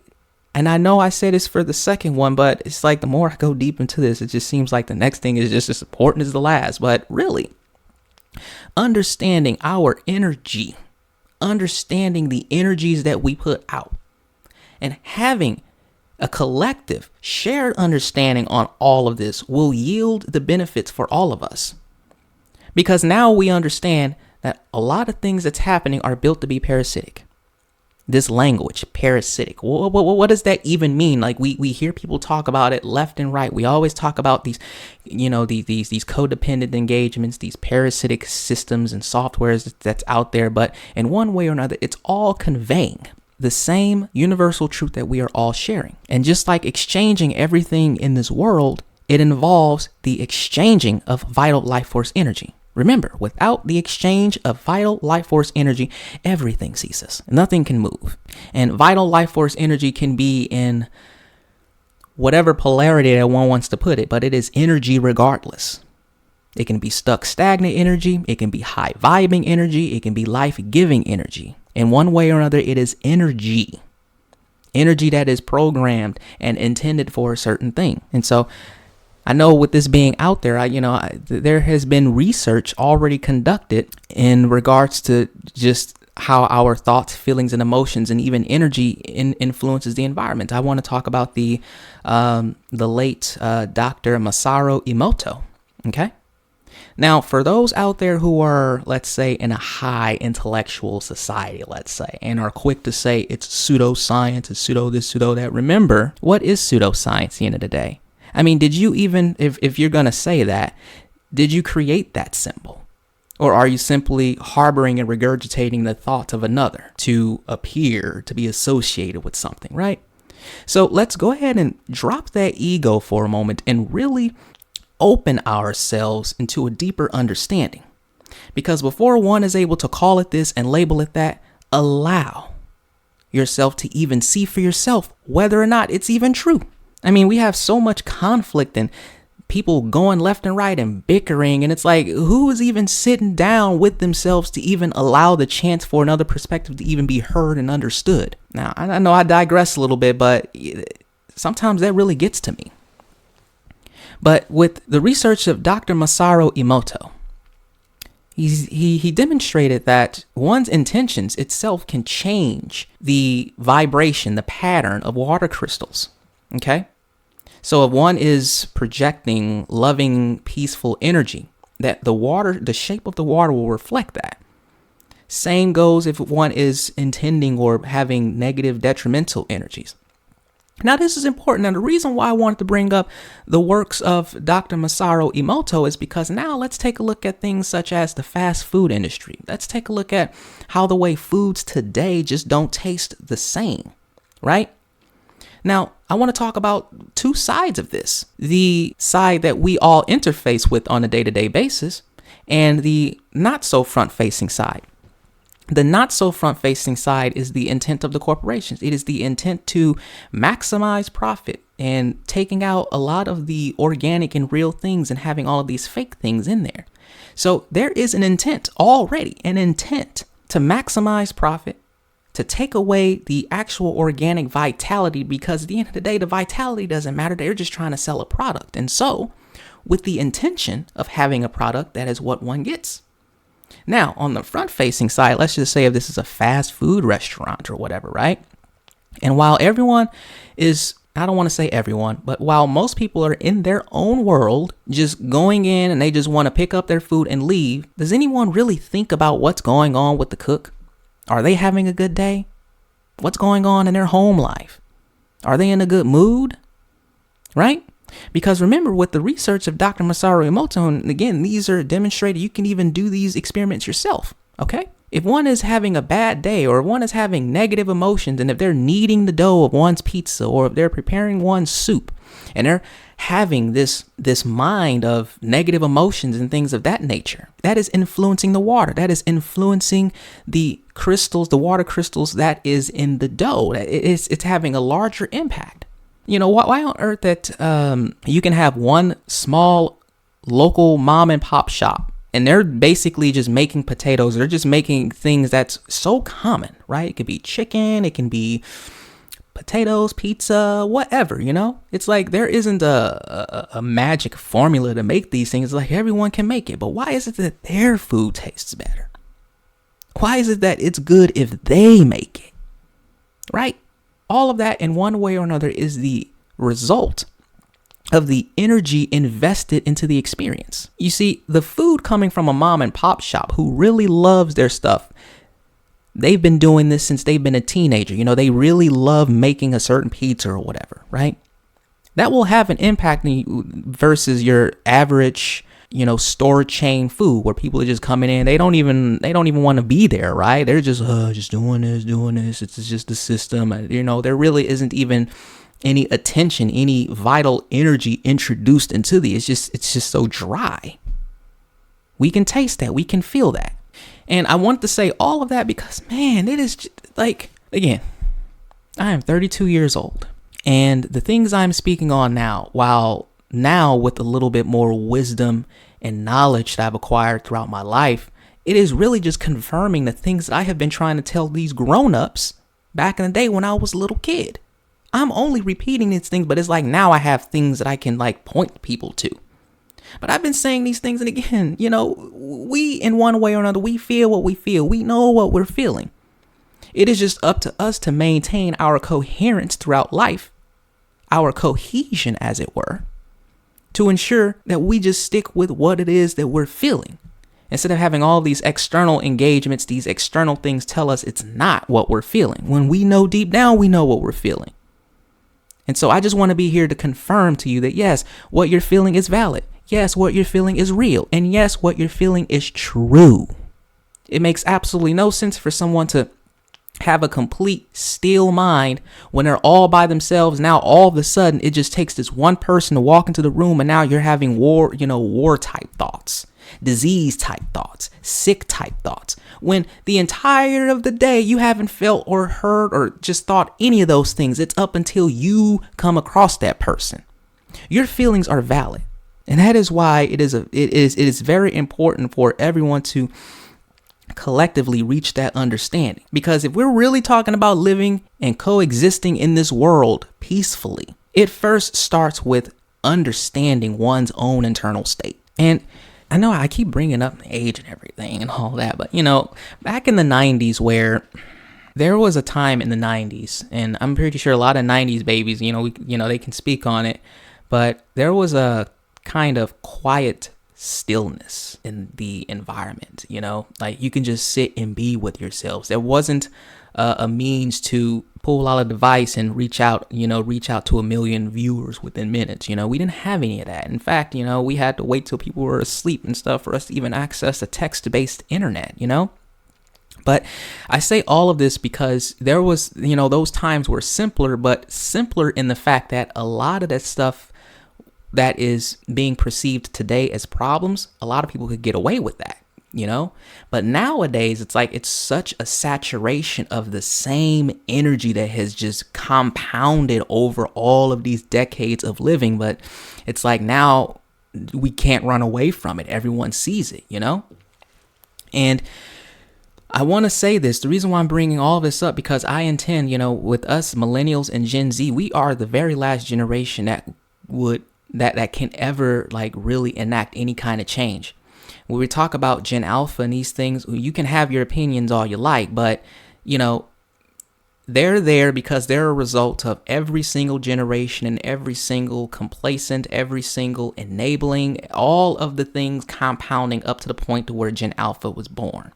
and I know I say this for the second one, but it's like the more I go deep into this, it just seems like the next thing is just as important as the last. But really, understanding our energy, understanding the energies that we put out, and having a collective shared understanding on all of this will yield the benefits for all of us. Because now we understand that a lot of things that's happening are built to be parasitic. This language, parasitic. What does that even mean? Like we hear people talk about it left and right. We always talk about these, these codependent engagements, these parasitic systems and softwares that's out there. But in one way or another, it's all conveying the same universal truth that we are all sharing. And just like exchanging everything in this world, it involves the exchanging of vital life force energy. Remember, without the exchange of vital life force energy, everything ceases. Nothing can move. And vital life force energy can be in whatever polarity that one wants to put it, but it is energy regardless. It can be stuck stagnant energy. It can be high vibing energy. It can be life-giving energy. In one way or another, it is energy. Energy that is programmed and intended for a certain thing. And so I know with this being out there, there has been research already conducted in regards to just how our thoughts, feelings, and emotions, and even energy influences the environment. I want to talk about the late Dr. Masaru Emoto. Okay. Now, for those out there who are, let's say, in a high intellectual society, let's say, and are quick to say it's pseudoscience, it's pseudo this, pseudo that, remember, what is pseudoscience at the end of the day? I mean, did you even, if you're going to say that, did you create that symbol? Or are you simply harboring and regurgitating the thoughts of another to appear to be associated with something, right? So let's go ahead and drop that ego for a moment and really open ourselves into a deeper understanding. Because before one is able to call it this and label it that, allow yourself to even see for yourself whether or not it's even true. I mean, we have so much conflict and people going left and right and bickering. And it's like, who is even sitting down with themselves to even allow the chance for another perspective to even be heard and understood? Now, I know I digress a little bit, but sometimes that really gets to me. But with the research of Dr. Masaru Emoto, he demonstrated that one's intentions itself can change the vibration, the pattern of water crystals. Okay? So if one is projecting loving, peaceful energy, that the shape of the water will reflect that. Same goes if one is intending or having negative, detrimental energies. Now, this is important. And the reason why I wanted to bring up the works of Dr. Masaru Emoto is because now let's take a look at things such as the fast food industry. Let's take a look at how the way foods today just don't taste the same, right? Now, I want to talk about two sides of this. The side that we all interface with on a day-to-day basis and the not so front-facing side. The not so front-facing side is the intent of the corporations. It is the intent to maximize profit and taking out a lot of the organic and real things and having all of these fake things in there. So there is an intent already, an intent to maximize profit, to take away the actual organic vitality, because at the end of the day, the vitality doesn't matter. They're just trying to sell a product. And so with the intention of having a product, that is what one gets. Now, on the front-facing side, let's just say if this is a fast food restaurant or whatever, right? And while everyone is, I don't want to say everyone, but while most people are in their own world, just going in and they just want to pick up their food and leave, does anyone really think about what's going on with the cook? Are they having a good day? What's going on in their home life? Are they in a good mood? Right? Because remember, with the research of Dr. Masaru Emoto, and again, these are demonstrated, you can even do these experiments yourself, okay? If one is having a bad day, or one is having negative emotions, and if they're kneading the dough of one's pizza, or if they're preparing one's soup, and they're having this mind of negative emotions and things of that nature, that is influencing the water. That is influencing the crystals, the water crystals that is in the dough. It's having a larger impact. You know, why on earth that you can have one small local mom and pop shop and they're basically just making potatoes. They're just making things that's so common, right? It could be chicken, it can be potatoes, pizza, whatever, you know? It's like there isn't a magic formula to make these things. Like everyone can make it. But why is it that their food tastes better? Why is it that it's good if they make it? Right? All of that in one way or another is the result of the energy invested into the experience. You see, the food coming from a mom and pop shop who really loves their stuff, they've been doing this since they've been a teenager. You know, they really love making a certain pizza or whatever, right? That will have an impact versus your average, you know, store chain food where people are just coming in. They don't even want to be there, right? They're just doing this. It's just the system. You know, there really isn't even any attention, any vital energy introduced into it's just so dry. We can taste that. We can feel that. And I wanted to say all of that because, man, it is just, like, again, I am 32 years old. And the things I'm speaking on now, while now with a little bit more wisdom and knowledge that I've acquired throughout my life, it is really just confirming the things that I have been trying to tell these grown-ups back in the day when I was a little kid. I'm only repeating these things, but it's like now I have things that I can like point people to. But I've been saying these things, and again, you know, we in one way or another, we feel what we feel. We know what we're feeling. It is just up to us to maintain our coherence throughout life, our cohesion, as it were, to ensure that we just stick with what it is that we're feeling. Instead of having all these external engagements, these external things tell us it's not what we're feeling. When we know deep down, we know what we're feeling. And so I just want to be here to confirm to you that, yes, what you're feeling is valid. Yes, what you're feeling is real. And yes, what you're feeling is true. It makes absolutely no sense for someone to have a complete still mind when they're all by themselves. Now, all of a sudden, it just takes this one person to walk into the room and now you're having war type thoughts, disease type thoughts, sick type thoughts. When the entire of the day you haven't felt or heard or just thought any of those things. It's up until you come across that person. Your feelings are valid. And that is why it is very important for everyone to collectively reach that understanding. Because if we're really talking about living and coexisting in this world peacefully, it first starts with understanding one's own internal state. And I know I keep bringing up age and everything and all that, but you know, back in the 90s where there was a time in the 90s, and I'm pretty sure a lot of 90s babies, they can speak on it, but there was a kind of quiet stillness in the environment, like you can just sit and be with yourselves. There wasn't a means to pull out a device and reach out to 1 million viewers within minutes. We didn't have any of that. In fact, we had to wait till people were asleep and stuff for us to even access a text-based internet, But I say all of this because there was, those times were simpler, but simpler in the fact that a lot of that stuff that is being perceived today as problems, a lot of people could get away with that. But nowadays, it's like it's such a saturation of the same energy that has just compounded over all of these decades of living. But it's like now we can't run away from it. Everyone sees it, And I want to say this, the reason why I'm bringing all this up, because I intend, with us millennials and Gen Z, we are the very last generation that can ever like really enact any kind of change. When we talk about Gen Alpha and these things, you can have your opinions all you like, but, they're there because they're a result of every single generation and every single complacent, every single enabling, all of the things compounding up to the point to where Gen Alpha was born.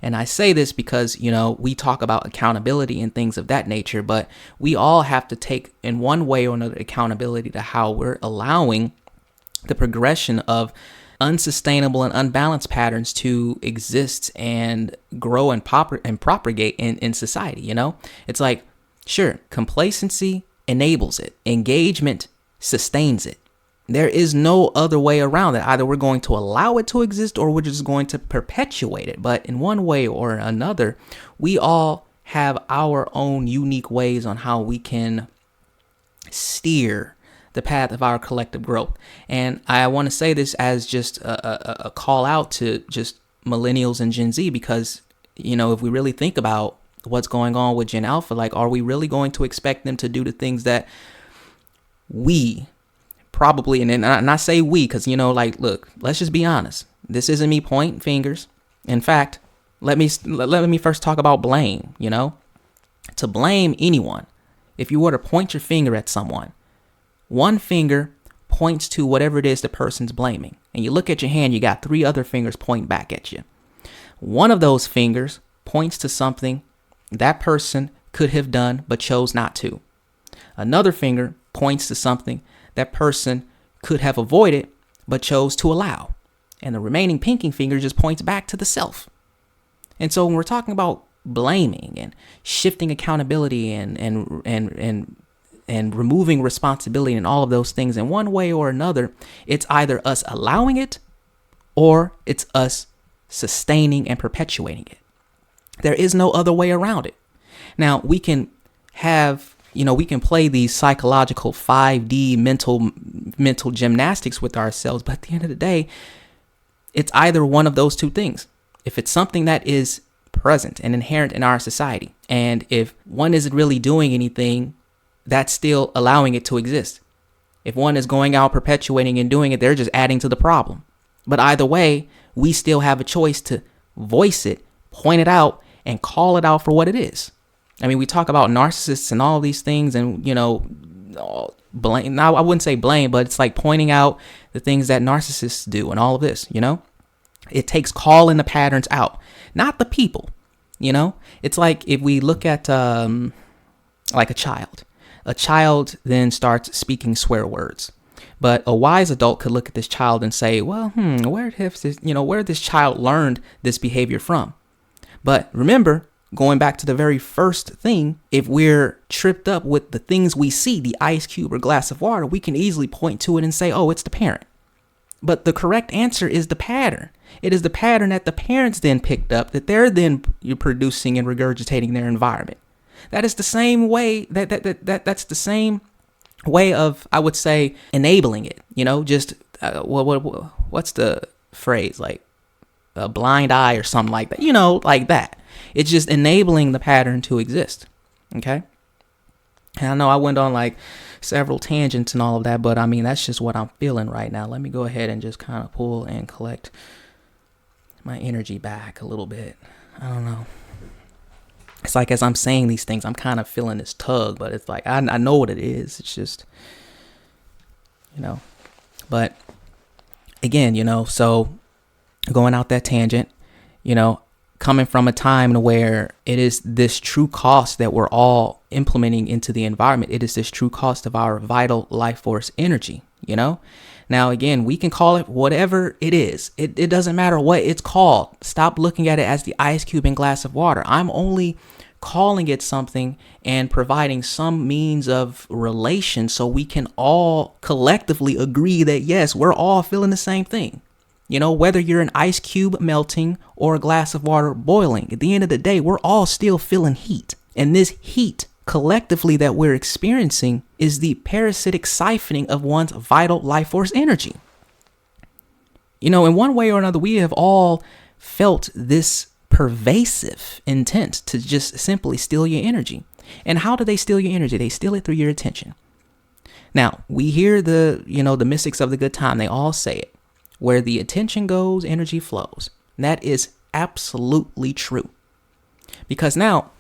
And I say this because, we talk about accountability and things of that nature, but we all have to take in one way or another accountability to how we're allowing the progression of unsustainable and unbalanced patterns to exist and grow and propagate in society. It's like, sure, complacency enables it. Engagement sustains it. There is no other way around it. Either we're going to allow it to exist or we're just going to perpetuate it. But in one way or another, we all have our own unique ways on how we can steer the path of our collective growth. And I want to say this as just a call out to just millennials and Gen Z, because, if we really think about what's going on with Gen Alpha, like, are we really going to expect them to do the things that we probably, and I say we, because, look, let's just be honest. This isn't me pointing fingers. In fact, let me first talk about blame, to blame anyone. If you were to point your finger at someone, one finger points to whatever it is the person's blaming. And you look at your hand, you got 3 other fingers pointing back at you. One of those fingers points to something that person could have done but chose not to. Another finger points to something that person could have avoided but chose to allow. And the remaining pinky finger just points back to the self. And so when we're talking about blaming and shifting accountability and removing responsibility and all of those things in one way or another, it's either us allowing it or it's us sustaining and perpetuating it. There is no other way around it. Now, we can have, we can play these psychological 5D mental gymnastics with ourselves, but at the end of the day, it's either one of those two things. If it's something that is present and inherent in our society, and if one isn't really doing anything, that's still allowing it to exist. If one is going out perpetuating and doing it, they're just adding to the problem. But either way, we still have a choice to voice it, point it out, and call it out for what it is. I mean, we talk about narcissists and all these things and, blame. Now, I wouldn't say blame, but it's like pointing out the things that narcissists do and all of this, It takes calling the patterns out, not the people, It's like if we look at like a child. A child then starts speaking swear words. But a wise adult could look at this child and say, well, where this child learned this behavior from? But remember, going back to the very first thing, if we're tripped up with the things we see, the ice cube or glass of water, we can easily point to it and say, oh, it's the parent. But the correct answer is the pattern. It is the pattern that the parents then picked up, that they're then producing and regurgitating their environment. That is the same way that's the same way of, I would say, enabling it, just what's the phrase, like a blind eye or something like that, like that. It's just enabling the pattern to exist. Okay. And I know I went on like several tangents and all of that, but I mean, that's just what I'm feeling right now. Let me go ahead and just kind of pull and collect my energy back a little bit. I don't know. It's like as I'm saying these things, I'm kind of feeling this tug, but it's like, I know what it is. It's just, but again, so going out that tangent, coming from a time where it is this true cost that we're all implementing into the environment. It is this true cost of our vital life force energy, Now, again, we can call it whatever it is. It doesn't matter what it's called. Stop looking at it as the ice cube and glass of water. I'm only calling it something and providing some means of relation so we can all collectively agree that, yes, we're all feeling the same thing. Whether you're an ice cube melting or a glass of water boiling, at the end of the day, we're all still feeling heat. And this heat collectively that we're experiencing is the parasitic siphoning of one's vital life force energy. In one way or another, we have all felt this pervasive intent to just simply steal your energy. And how do they steal your energy? They steal it through your attention. Now, we hear the mystics of the good time. They all say it. Where the attention goes, energy flows. And that is absolutely true. Because now,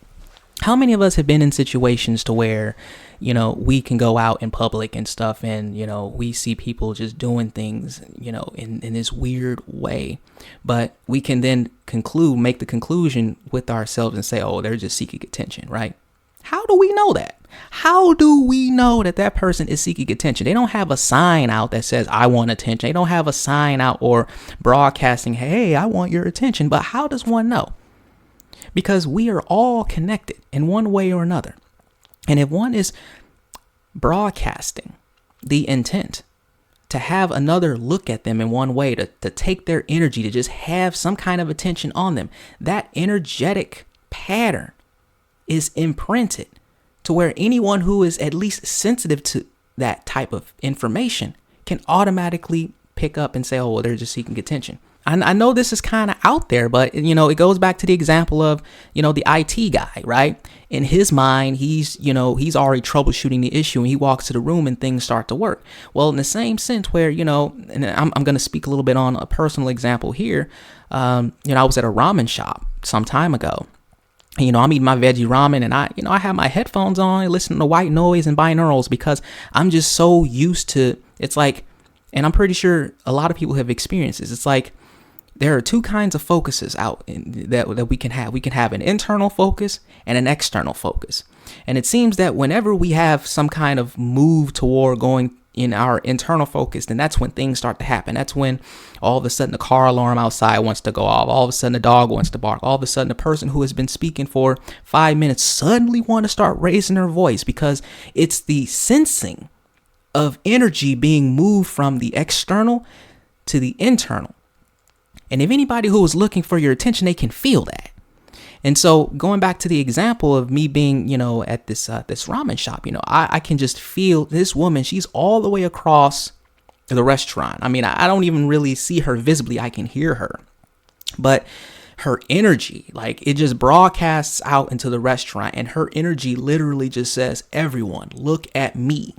how many of us have been in situations to where, we can go out in public and stuff and, we see people just doing things, in this weird way. But we can then make the conclusion with ourselves and say, oh, they're just seeking attention, right? How do we know that? How do we know that person is seeking attention? They don't have a sign out that says, I want attention. They don't have a sign out or broadcasting, hey, I want your attention. But how does one know? Because we are all connected in one way or another. And if one is broadcasting the intent to have another look at them in one way, to take their energy, to just have some kind of attention on them, that energetic pattern is imprinted to where anyone who is at least sensitive to that type of information can automatically pick up and say, oh, well, they're just seeking attention. I know this is kind of out there, but, it goes back to the example of, the IT guy, right? In his mind, he's already troubleshooting the issue and he walks to the room and things start to work. Well, in the same sense where, and I'm going to speak a little bit on a personal example here. I was at a ramen shop some time ago. I'm eating my veggie ramen and I have my headphones on, listening to white noise and binaurals because I'm just so used to, it's like, and I'm pretty sure a lot of people have experienced this. It's like, there are two kinds of focuses out that we can have. We can have an internal focus and an external focus. And it seems that whenever we have some kind of move toward going in our internal focus, then that's when things start to happen. That's when all of a sudden the car alarm outside wants to go off. All of a sudden the dog wants to bark. All of a sudden the person who has been speaking for 5 minutes suddenly want to start raising their voice because it's the sensing of energy being moved from the external to the internal. And if anybody who is looking for your attention, they can feel that. And so going back to the example of me being, at this ramen shop, I can just feel this woman. She's all the way across the restaurant. I mean, I don't even really see her visibly. I can hear her. But her energy, like it just broadcasts out into the restaurant and her energy literally just says, everyone, look at me.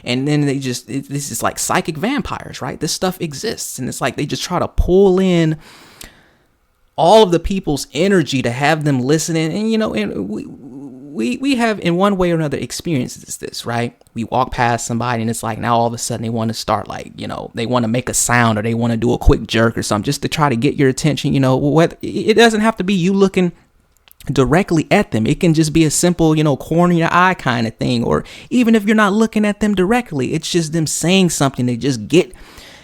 And then this is like psychic vampires, right? This stuff exists. And it's like they just try to pull in all of the people's energy to have them listening. And, and we have in one way or another experienced this, right? We walk past somebody and it's like now all of a sudden they want to start like, they want to make a sound or they want to do a quick jerk or something just to try to get your attention. It doesn't have to be you looking directly at them. It can just be a simple, corner your eye kind of thing. Or even if you're not looking at them directly, it's just them saying something to just get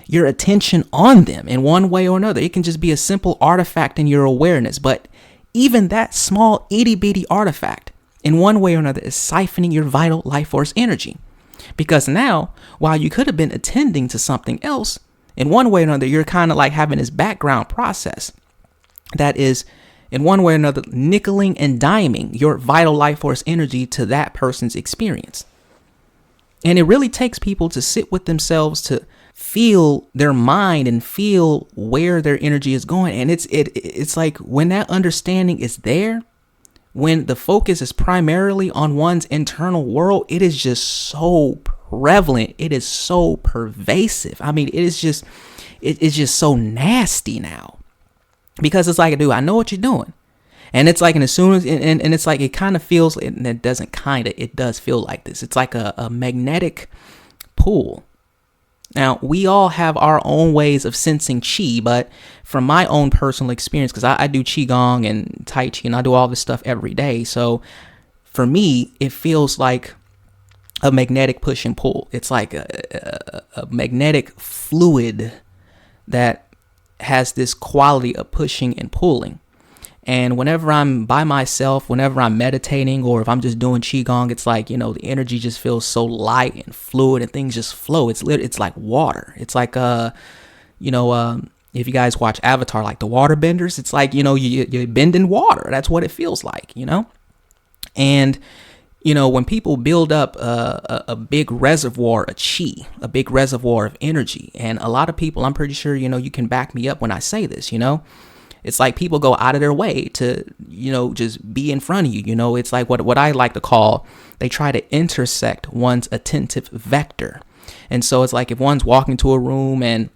your attention on them in one way or another. It can just be a simple artifact in your awareness. But even that small itty bitty artifact in one way or another is siphoning your vital life force energy. Because now, while you could have been attending to something else, in one way or another, you're kind of like having this background process that is in one way or another, nickeling and diming your vital life force energy to that person's experience. And it really takes people to sit with themselves to feel their mind and feel where their energy is going. And it's like when that understanding is there, when the focus is primarily on one's internal world, it is just so prevalent. It is so pervasive. I mean, it's just so nasty now. Because it's like, dude, I know what you're doing. And it's like, and as soon as, and it's like, it kind of feels, and it doesn't it does feel like this. It's like a magnetic pull. Now, we all have our own ways of sensing chi, but from my own personal experience, because I do qigong and tai chi, and I do all this stuff every day. So for me, it feels like a magnetic push and pull. It's like a magnetic fluid that has this quality of pushing and pulling. And whenever I'm by myself, whenever I'm meditating, or if I'm just doing qigong, it's like, the energy just feels so light and fluid and things just flow. It's like water. It's like, If you guys watch Avatar, like the water benders, it's like, you're bending water. That's what it feels like, And, when people build up a big reservoir of chi, a big reservoir of energy, and a lot of people, I'm pretty sure, you can back me up when I say this, it's like people go out of their way to, just be in front of you. It's like what I like to call, they try to intersect one's attentive vector. And so it's like if one's walking to a room and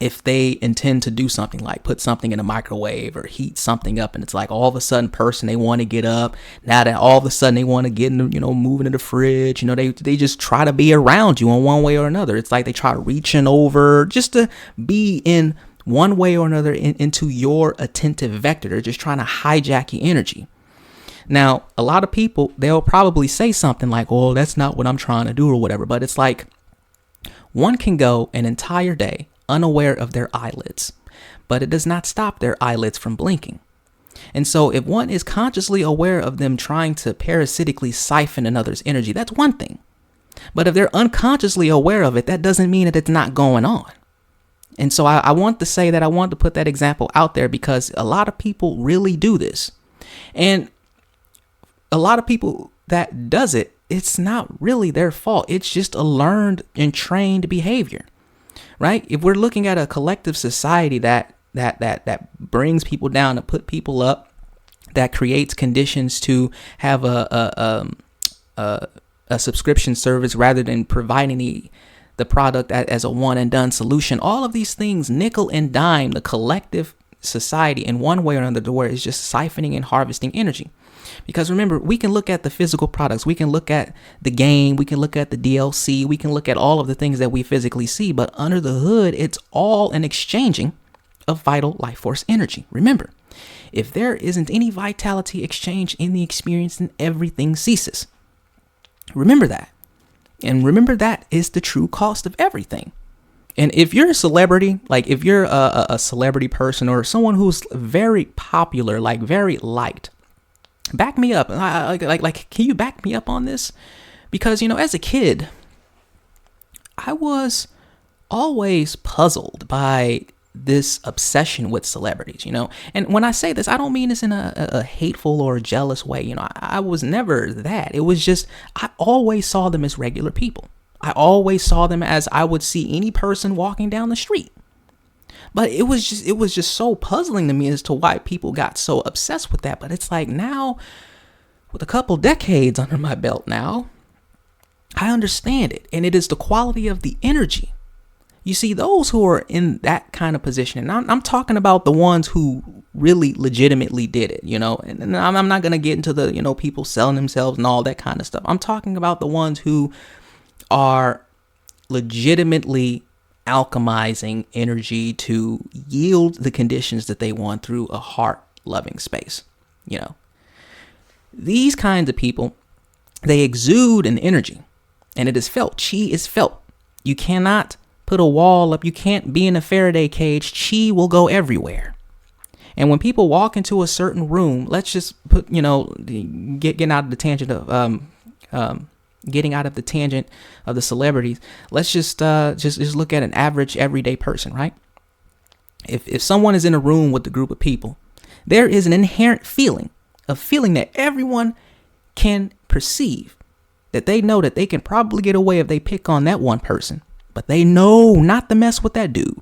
if they intend to do something like put something in a microwave or heat something up, and it's like all of a sudden they want to get up. Now that all of a sudden they want to get in, moving to the fridge, they just try to be around you in one way or another. It's like they try reaching over just to be in one way or another into your attentive vector. They're just trying to hijack your energy. Now, a lot of people, they'll probably say something like, oh, that's not what I'm trying to do or whatever. But it's like one can go an entire day unaware of their eyelids, but it does not stop their eyelids from blinking. And so if one is consciously aware of them trying to parasitically siphon another's energy, that's one thing. But if they're unconsciously aware of it, that doesn't mean that it's not going on. And so I want to say that I want to put that example out there because a lot of people really do this. And a lot of people that does it, it's not really their fault. It's just a learned and trained behavior. Right? If we're looking at a collective society that brings people down to put people up, that creates conditions to have a subscription service rather than providing the product as a one and done solution, all of these things nickel and dime the collective society in one way or another, where it's just siphoning and harvesting energy. Because remember, we can look at the physical products, we can look at the game, we can look at the DLC, we can look at all of the things that we physically see, but under the hood, it's all an exchanging of vital life force energy. Remember, if there isn't any vitality exchange in the experience, then everything ceases. Remember that. And remember that is the true cost of everything. And if you're a celebrity, like if you're a celebrity person or someone who's very popular, like very liked, back me up. Like, can you back me up on this? Because, as a kid, I was always puzzled by this obsession with celebrities, And when I say this, I don't mean this in a hateful or jealous way. I was never that. It was just, I always saw them as regular people. I always saw them as I would see any person walking down the street. But it was just so puzzling to me as to why people got so obsessed with that. But it's like now, with a couple decades under my belt now, I understand it. And it is the quality of the energy. You see, those who are in that kind of position, and I'm talking about the ones who really legitimately did it, and I'm not going to get into the, people selling themselves and all that kind of stuff. I'm talking about the ones who are legitimately alchemizing energy to yield the conditions that they want through a heart-loving space. These kinds of people, they exude an energy, and it is felt. Chi is felt. You cannot put a wall up. You can't be in a Faraday cage. Chi will go everywhere. And when people walk into a certain room, let's just put, getting out of the tangent of the celebrities. Let's just look at an average everyday person, right? If someone is in a room with a group of people, there is an inherent feeling that everyone can perceive, that they know that they can probably get away if they pick on that one person, but they know not to mess with that dude.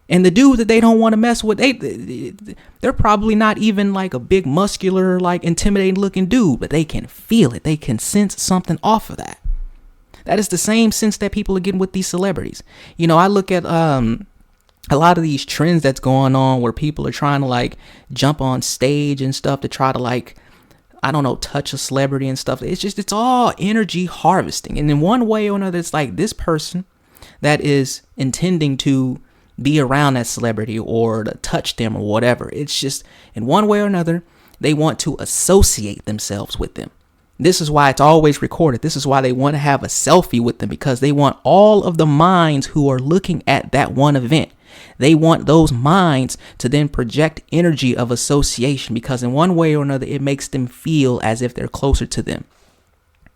And the dude that they don't want to mess with, they're probably not even like a big muscular, like intimidating looking dude, but they can feel it. They can sense something off of that. That is the same sense that people are getting with these celebrities. I look at a lot of these trends that's going on where people are trying to like jump on stage and stuff to try to like, I don't know, touch a celebrity and stuff. It's all energy harvesting. And in one way or another, it's like this person that is intending to be around that celebrity or to touch them or whatever. It's just in one way or another, they want to associate themselves with them. This is why it's always recorded. This is why they want to have a selfie with them, because they want all of the minds who are looking at that one event. They want those minds to then project energy of association, because in one way or another, it makes them feel as if they're closer to them.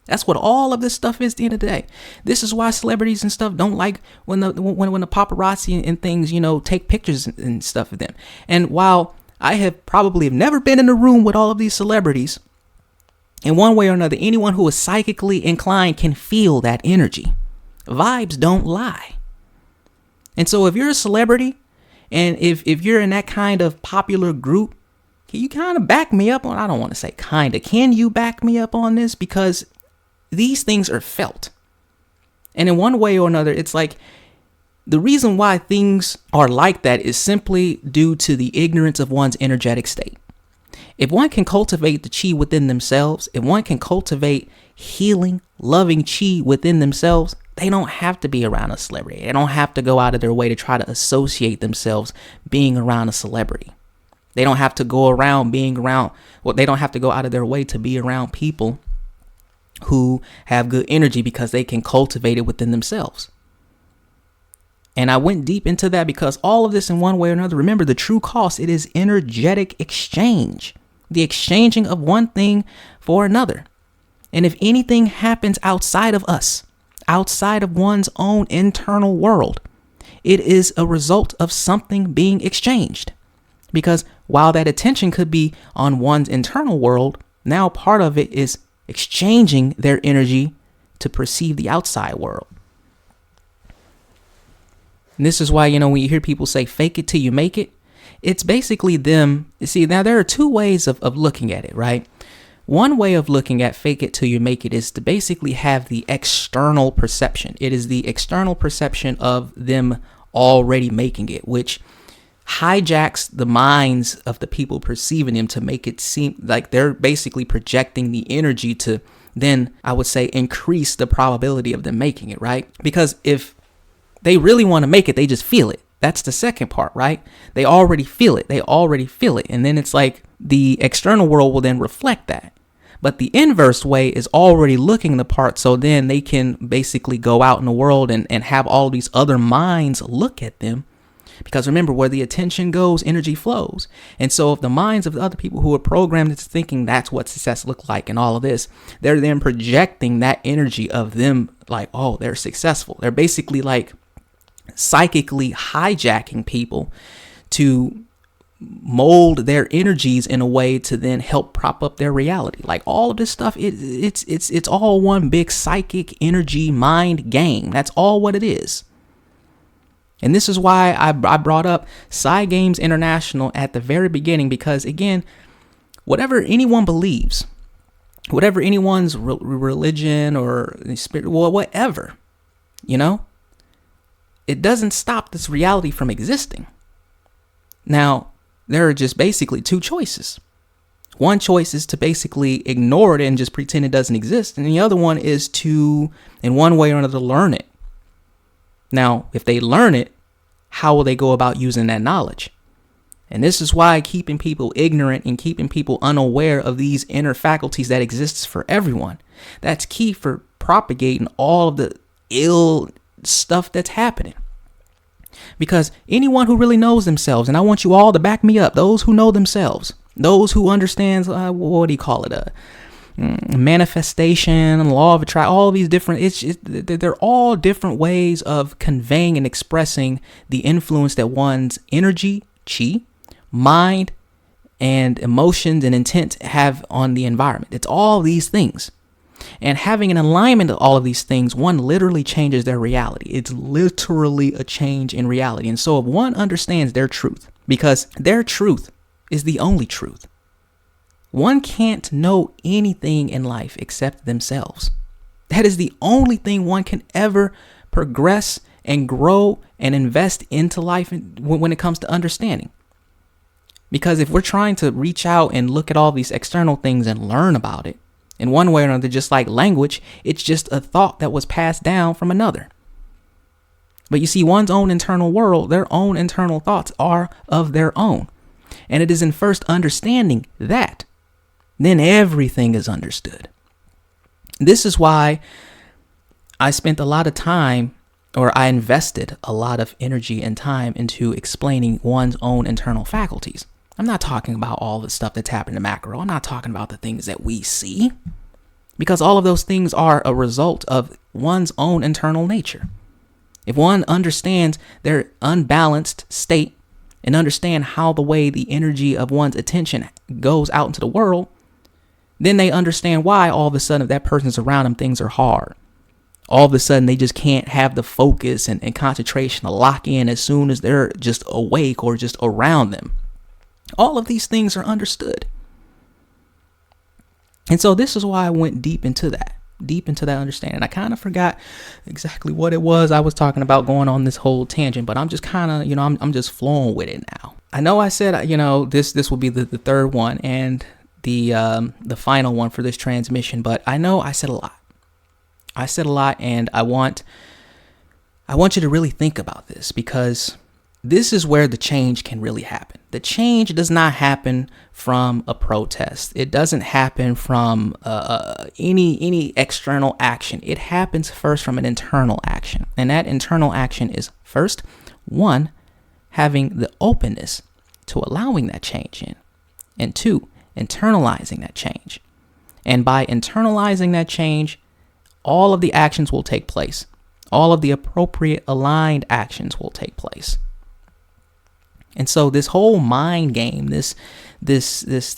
That's what all of this stuff is at the end of the day. This is why celebrities and stuff don't like when the paparazzi and things, take pictures and stuff of them. And while I have probably never been in a room with all of these celebrities, in one way or another, anyone who is psychically inclined can feel that energy. Vibes don't lie. And so if you're a celebrity and if you're in that kind of popular group, can you kind of back me up on, I don't want to say kind of, can you back me up on this? Because these things are felt. And in one way or another, it's like the reason why things are like that is simply due to the ignorance of one's energetic state. If one can cultivate the chi within themselves, if one can cultivate healing, loving chi within themselves, they don't have to be around a celebrity. They don't have to go out of their way to try to associate themselves being around a celebrity. They don't have to go around they don't have to go out of their way to be around people who have good energy because they can cultivate it within themselves. And I went deep into that because all of this in one way or another, remember the true cost, it is energetic exchange, the exchanging of one thing for another. And if anything happens outside of us, outside of one's own internal world, it is a result of something being exchanged. Because while that attention could be on one's internal world, now part of it is exchanging their energy to perceive the outside world. And this is why, when you hear people say fake it till you make it, it's basically them. You see, now there are two ways of looking at it, right? One way of looking at fake it till you make it is to basically have the external perception. It is the external perception of them already making it, which hijacks the minds of the people perceiving them to make it seem like they're basically projecting the energy to then, I would say, increase the probability of them making it, right? Because if they really want to make it, they just feel it. That's the second part, right? They already feel it. And then it's like the external world will then reflect that. But the inverse way is already looking the part. So then they can basically go out in the world and have all these other minds look at them. Because remember, where the attention goes, energy flows. And so if the minds of the other people who are programmed into thinking that's what success looks like and all of this, they're then projecting that energy of them like, oh, they're successful. They're basically like psychically hijacking people to mold their energies in a way to then help prop up their reality. Like all of this stuff, it's all one big psychic energy mind game. That's all what it is. And this is why I brought up Psy Games International at the very beginning, because again, whatever anyone believes, whatever anyone's religion or spirit, whatever, it doesn't stop this reality from existing. Now, there are just basically two choices. One choice is to basically ignore it and just pretend it doesn't exist. And the other one is to, in one way or another, learn it. Now, if they learn it, how will they go about using that knowledge? And this is why keeping people ignorant and keeping people unaware of these inner faculties that exists for everyone, that's key for propagating all of the ill stuff that's happening. Because anyone who really knows themselves, and I want you all to back me up, those who know themselves, those who understand, what do you call it? Manifestation, law of attraction, all these different, they're all different ways of conveying and expressing the influence that one's energy, chi, mind, and emotions and intent have on the environment. It's all these things. And having an alignment of all of these things, one literally changes their reality. It's literally a change in reality. And so if one understands their truth, because their truth is the only truth, one can't know anything in life except themselves. That is the only thing one can ever progress and grow and invest into life when it comes to understanding. Because if we're trying to reach out and look at all these external things and learn about it, in one way or another, just like language, it's just a thought that was passed down from another. But you see, one's own internal world, their own internal thoughts are of their own. And it is in first understanding that, then everything is understood. This is why I spent a lot of time, or I invested a lot of energy and time into explaining one's own internal faculties. I'm not talking about all the stuff that's happening in macro. I'm not talking about the things that we see, because all of those things are a result of one's own internal nature. If one understands their unbalanced state and understand how the way the energy of one's attention goes out into the world, then they understand why all of a sudden if that person's around them, things are hard. All of a sudden they just can't have the focus and concentration to lock in as soon as they're just awake or just around them. All of these things are understood. And so this is why I went deep into that understanding. I kind of forgot exactly what it was I was talking about going on this whole tangent, but I'm just kind of, I'm just flowing with it now. I know I said, this will be the third one and the final one for this transmission, but I know I said a lot. And I want you to really think about this, because this is where the change can really happen. The change does not happen from a protest. It doesn't happen from any external action. It happens first from an internal action. And that internal action is, first, one, having the openness to allowing that change in. And two, internalizing that change. And by internalizing that change, all of the actions will take place. All of the appropriate aligned actions will take place. And so this whole mind game, this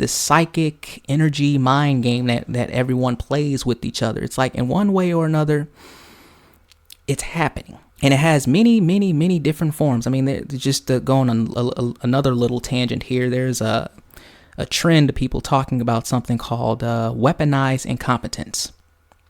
psychic energy mind game that everyone plays with each other, it's like in one way or another, it's happening. And it has many, many, many different forms. I mean, just going on another little tangent here, there's a trend of people talking about something called weaponized incompetence.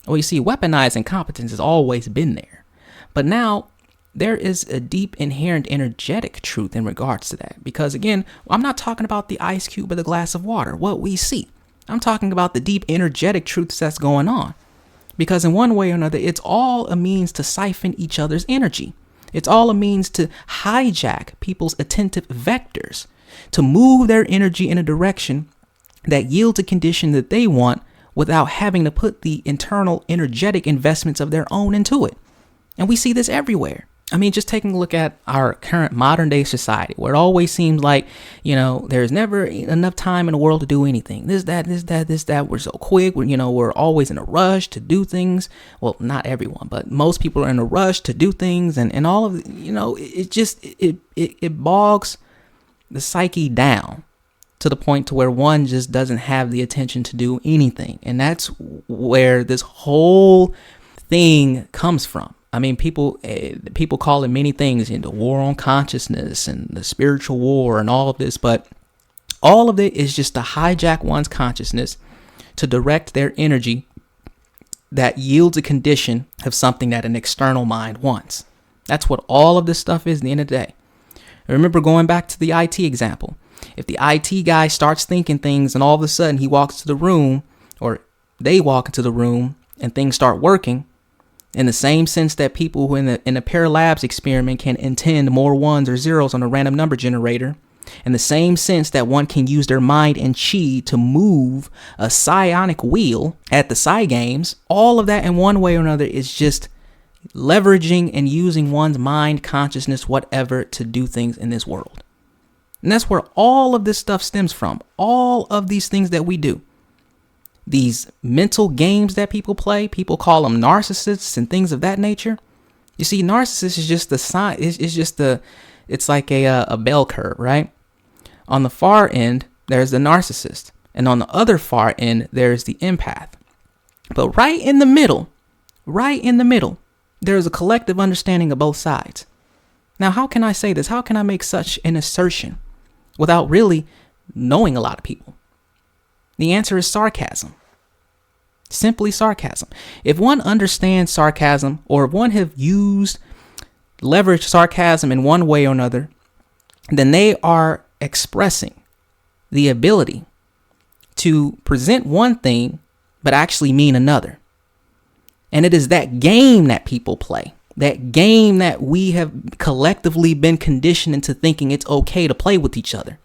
Well, you see, weaponized incompetence has always been there. But now there is a deep inherent energetic truth in regards to that. Because again, I'm not talking about the ice cube or the glass of water, what we see. I'm talking about the deep energetic truths that's going on. Because in one way or another, it's all a means to siphon each other's energy. It's all a means to hijack people's attentive vectors, to move their energy in a direction that yields a condition that they want without having to put the internal energetic investments of their own into it. And we see this everywhere. I mean, just taking a look at our current modern day society, where it always seems like, there's never enough time in the world to do anything. This, that. We're so quick. We're always in a rush to do things. Well, not everyone, but most people are in a rush to do things. And all of, it bogs the psyche down to the point to where one just doesn't have the attention to do anything. And that's where this whole thing comes from. I mean, people call it many things, the war on consciousness and the spiritual war and all of this, but all of it is just to hijack one's consciousness to direct their energy that yields a condition of something that an external mind wants. That's what all of this stuff is at the end of the day. I remember going back to the IT example. If the IT guy starts thinking things and all of a sudden he walks to the room, or they walk into the room and things start working, in the same sense that people who in a Paralabs experiment can intend more ones or zeros on a random number generator, in the same sense that one can use their mind and chi to move a psionic wheel at the Psi games, all of that in one way or another is just leveraging and using one's mind, consciousness, whatever, to do things in this world. And that's where all of this stuff stems from. All of these things that we do. These mental games that people play, people call them narcissists and things of that nature. You see, narcissist is just the sign. It's like a bell curve, right? On the far end, there's the narcissist. And on the other far end, there's the empath. But right in the middle, there's a collective understanding of both sides. Now, how can I say this? How can I make such an assertion without really knowing a lot of people? The answer is sarcasm. Simply sarcasm. If one understands sarcasm, or if one have leveraged sarcasm in one way or another, then they are expressing the ability to present one thing, but actually mean another. And it is that game that people play, that game that we have collectively been conditioned into thinking it's okay to play with each other.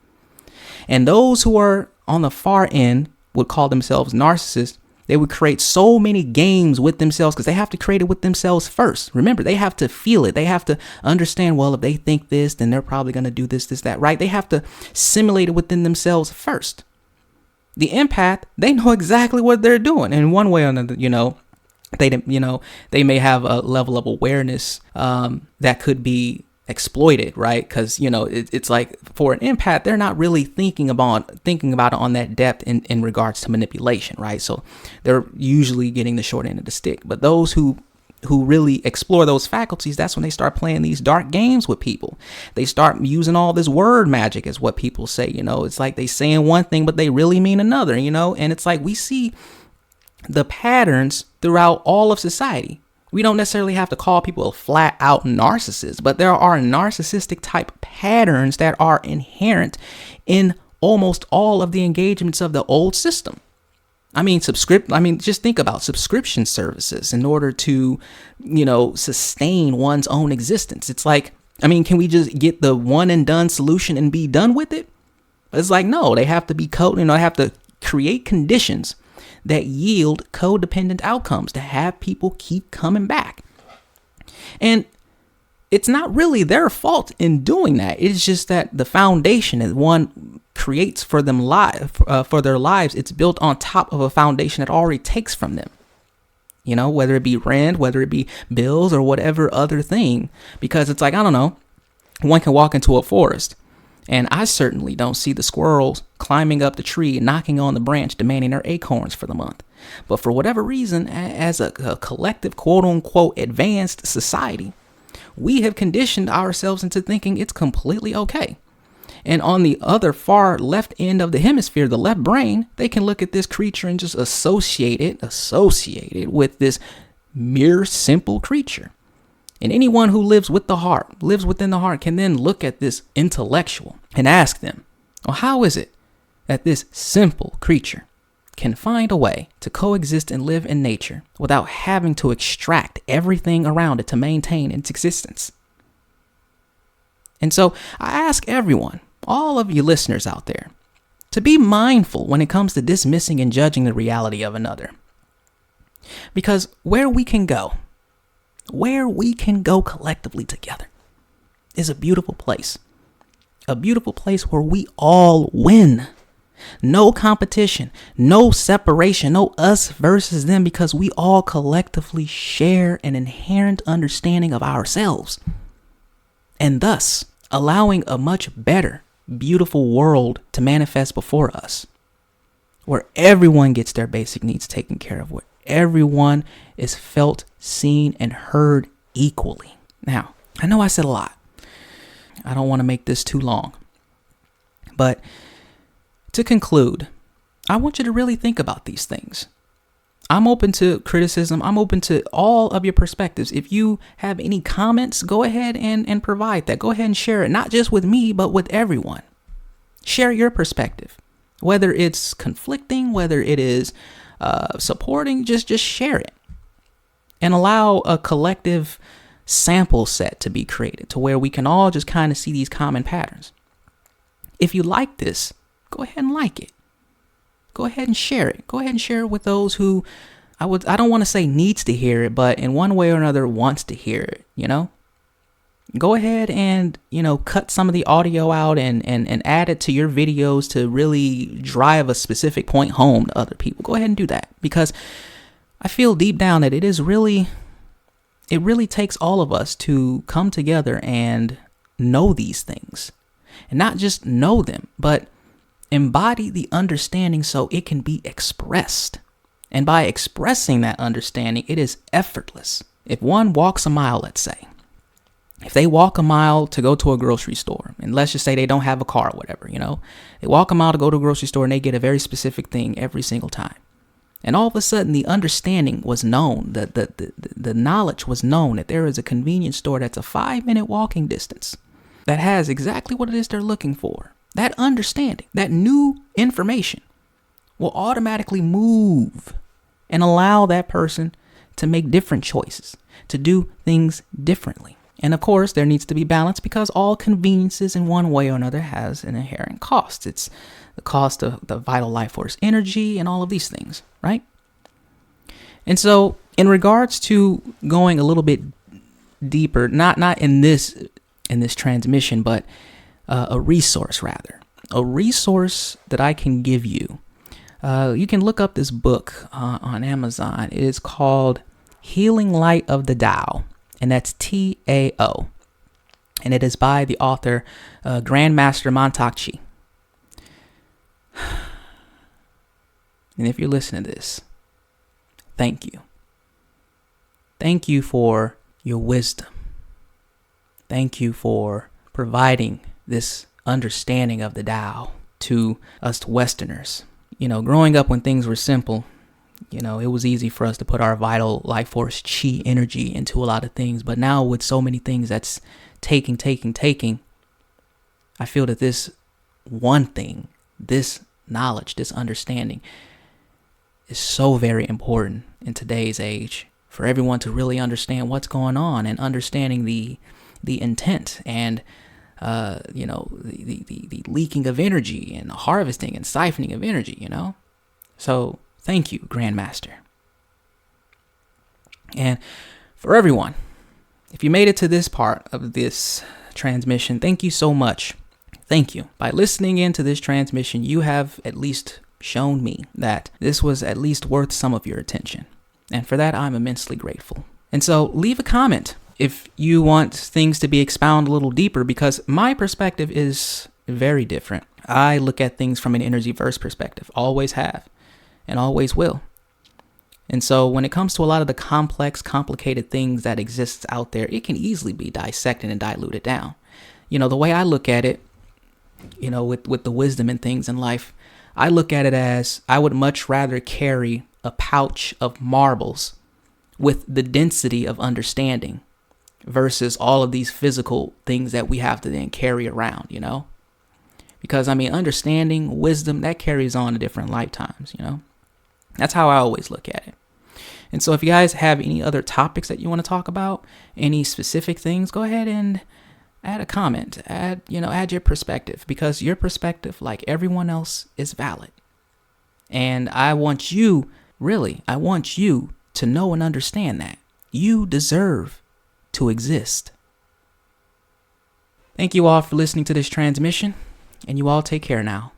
And those who are on the far end would call themselves narcissists. They would create so many games with themselves because they have to create it with themselves first. Remember, they have to feel it. They have to understand, well, if they think this, then they're probably going to do this, that, right? They have to simulate it within themselves first. The empath, they know exactly what they're doing. And one way or another, they may have a level of awareness that could be exploited, right? Because it's like for an empath, they're not really thinking about it on that depth in regards to manipulation, right? So they're usually getting the short end of the stick. But those who really explore those faculties, that's when they start playing these dark games with people. They start using all this word magic, is what people say. It's like they saying one thing but they really mean another. And it's like we see the patterns throughout all of society. We don't necessarily have to call people a flat out narcissist, but there are narcissistic type patterns that are inherent in almost all of the engagements of the old system. Just think about subscription services in order to, sustain one's own existence. It's like, can we just get the one and done solution and be done with it? It's like, no, they have to be they have to create conditions that yield codependent outcomes to have people keep coming back. And it's not really their fault in doing that. It's just that the foundation that one creates for them for their lives, it's built on top of a foundation that already takes from them. Whether it be rent, whether it be bills or whatever other thing, because it's like, I don't know, one can walk into a forest and I certainly don't see the squirrels climbing up the tree, knocking on the branch, demanding their acorns for the month. But for whatever reason, as a collective, quote unquote, advanced society, we have conditioned ourselves into thinking it's completely okay. And on the other far left end of the hemisphere, the left brain, they can look at this creature and just associate it with this mere simple creature. And anyone who lives within the heart, can then look at this intellectual and ask them, well, how is it that this simple creature can find a way to coexist and live in nature without having to extract everything around it to maintain its existence? And so I ask everyone, all of you listeners out there, to be mindful when it comes to dismissing and judging the reality of another. Because where we can go collectively together is a beautiful place. A beautiful place where we all win. No competition, no separation, no us versus them, because we all collectively share an inherent understanding of ourselves, and thus allowing a much better, beautiful world to manifest before us, where everyone gets their basic needs taken care of, where everyone is felt, seen, and heard equally. Now, I know I said a lot. I don't want to make this too long. But to conclude, I want you to really think about these things. I'm open to criticism. I'm open to all of your perspectives. If you have any comments, go ahead and provide that. Go ahead and share it, not just with me, but with everyone. Share your perspective, whether it's conflicting, whether it is supporting, just share it and allow a collective sample set to be created to where we can all just kind of see these common patterns. If you like this, go ahead and like it. Go ahead and share it. Go ahead and share it with those who I don't want to say needs to hear it, but in one way or another wants to hear it, Go ahead and, cut some of the audio out and add it to your videos to really drive a specific point home to other people. Go ahead and do that, because I feel deep down that it really takes all of us to come together and know these things, and not just know them, but embody the understanding so it can be expressed. And by expressing that understanding, it is effortless. If one walks a mile, let's say, if they walk a mile to go to a grocery store, and let's just say they don't have a car or whatever, they walk a mile to go to a grocery store and they get a very specific thing every single time. And all of a sudden, the understanding was known, the knowledge was known that there is a convenience store that's a 5-minute walking distance that has exactly what it is they're looking for. That understanding, that new information will automatically move and allow that person to make different choices, to do things differently. And of course, there needs to be balance, because all conveniences in one way or another has an inherent cost. It's the cost of the vital life force energy and all of these things, right? And so in regards to going a little bit deeper, not in this transmission, but a resource that I can give you You can look up this book on Amazon. It is called Healing Light of the Tao, and that's Tao. And it is by the author, Grandmaster Montauk Chi. And if you're listening to this, thank you. Thank you for your wisdom. Thank you for providing this understanding of the Tao to us Westerners. Growing up when things were simple, it was easy for us to put our vital life force chi energy into a lot of things. But now with so many things that's taking, I feel that this one thing, this knowledge, this understanding is so very important in today's age for everyone to really understand what's going on and understanding the intent and the leaking of energy and the harvesting and siphoning of energy, So thank you, Grandmaster. And for everyone, if you made it to this part of this transmission, thank you so much. Thank you. By listening into this transmission, you have at least shown me that this was at least worth some of your attention. And for that, I'm immensely grateful. And so leave a comment if you want things to be expounded a little deeper, because my perspective is very different. I look at things from an energy-verse perspective, always have, and always will. And so when it comes to a lot of the complex, complicated things that exists out there, it can easily be dissected and diluted down. The way I look at it, with the wisdom and things in life, I look at it as I would much rather carry a pouch of marbles with the density of understanding versus all of these physical things that we have to then carry around, Because, understanding, wisdom, that carries on to different lifetimes, That's how I always look at it. And so if you guys have any other topics that you want to talk about, any specific things, go ahead and add a comment, add your perspective, because your perspective, like everyone else, is valid. And I want you to know and understand that you deserve to exist. Thank you all for listening to this transmission, and you all take care now.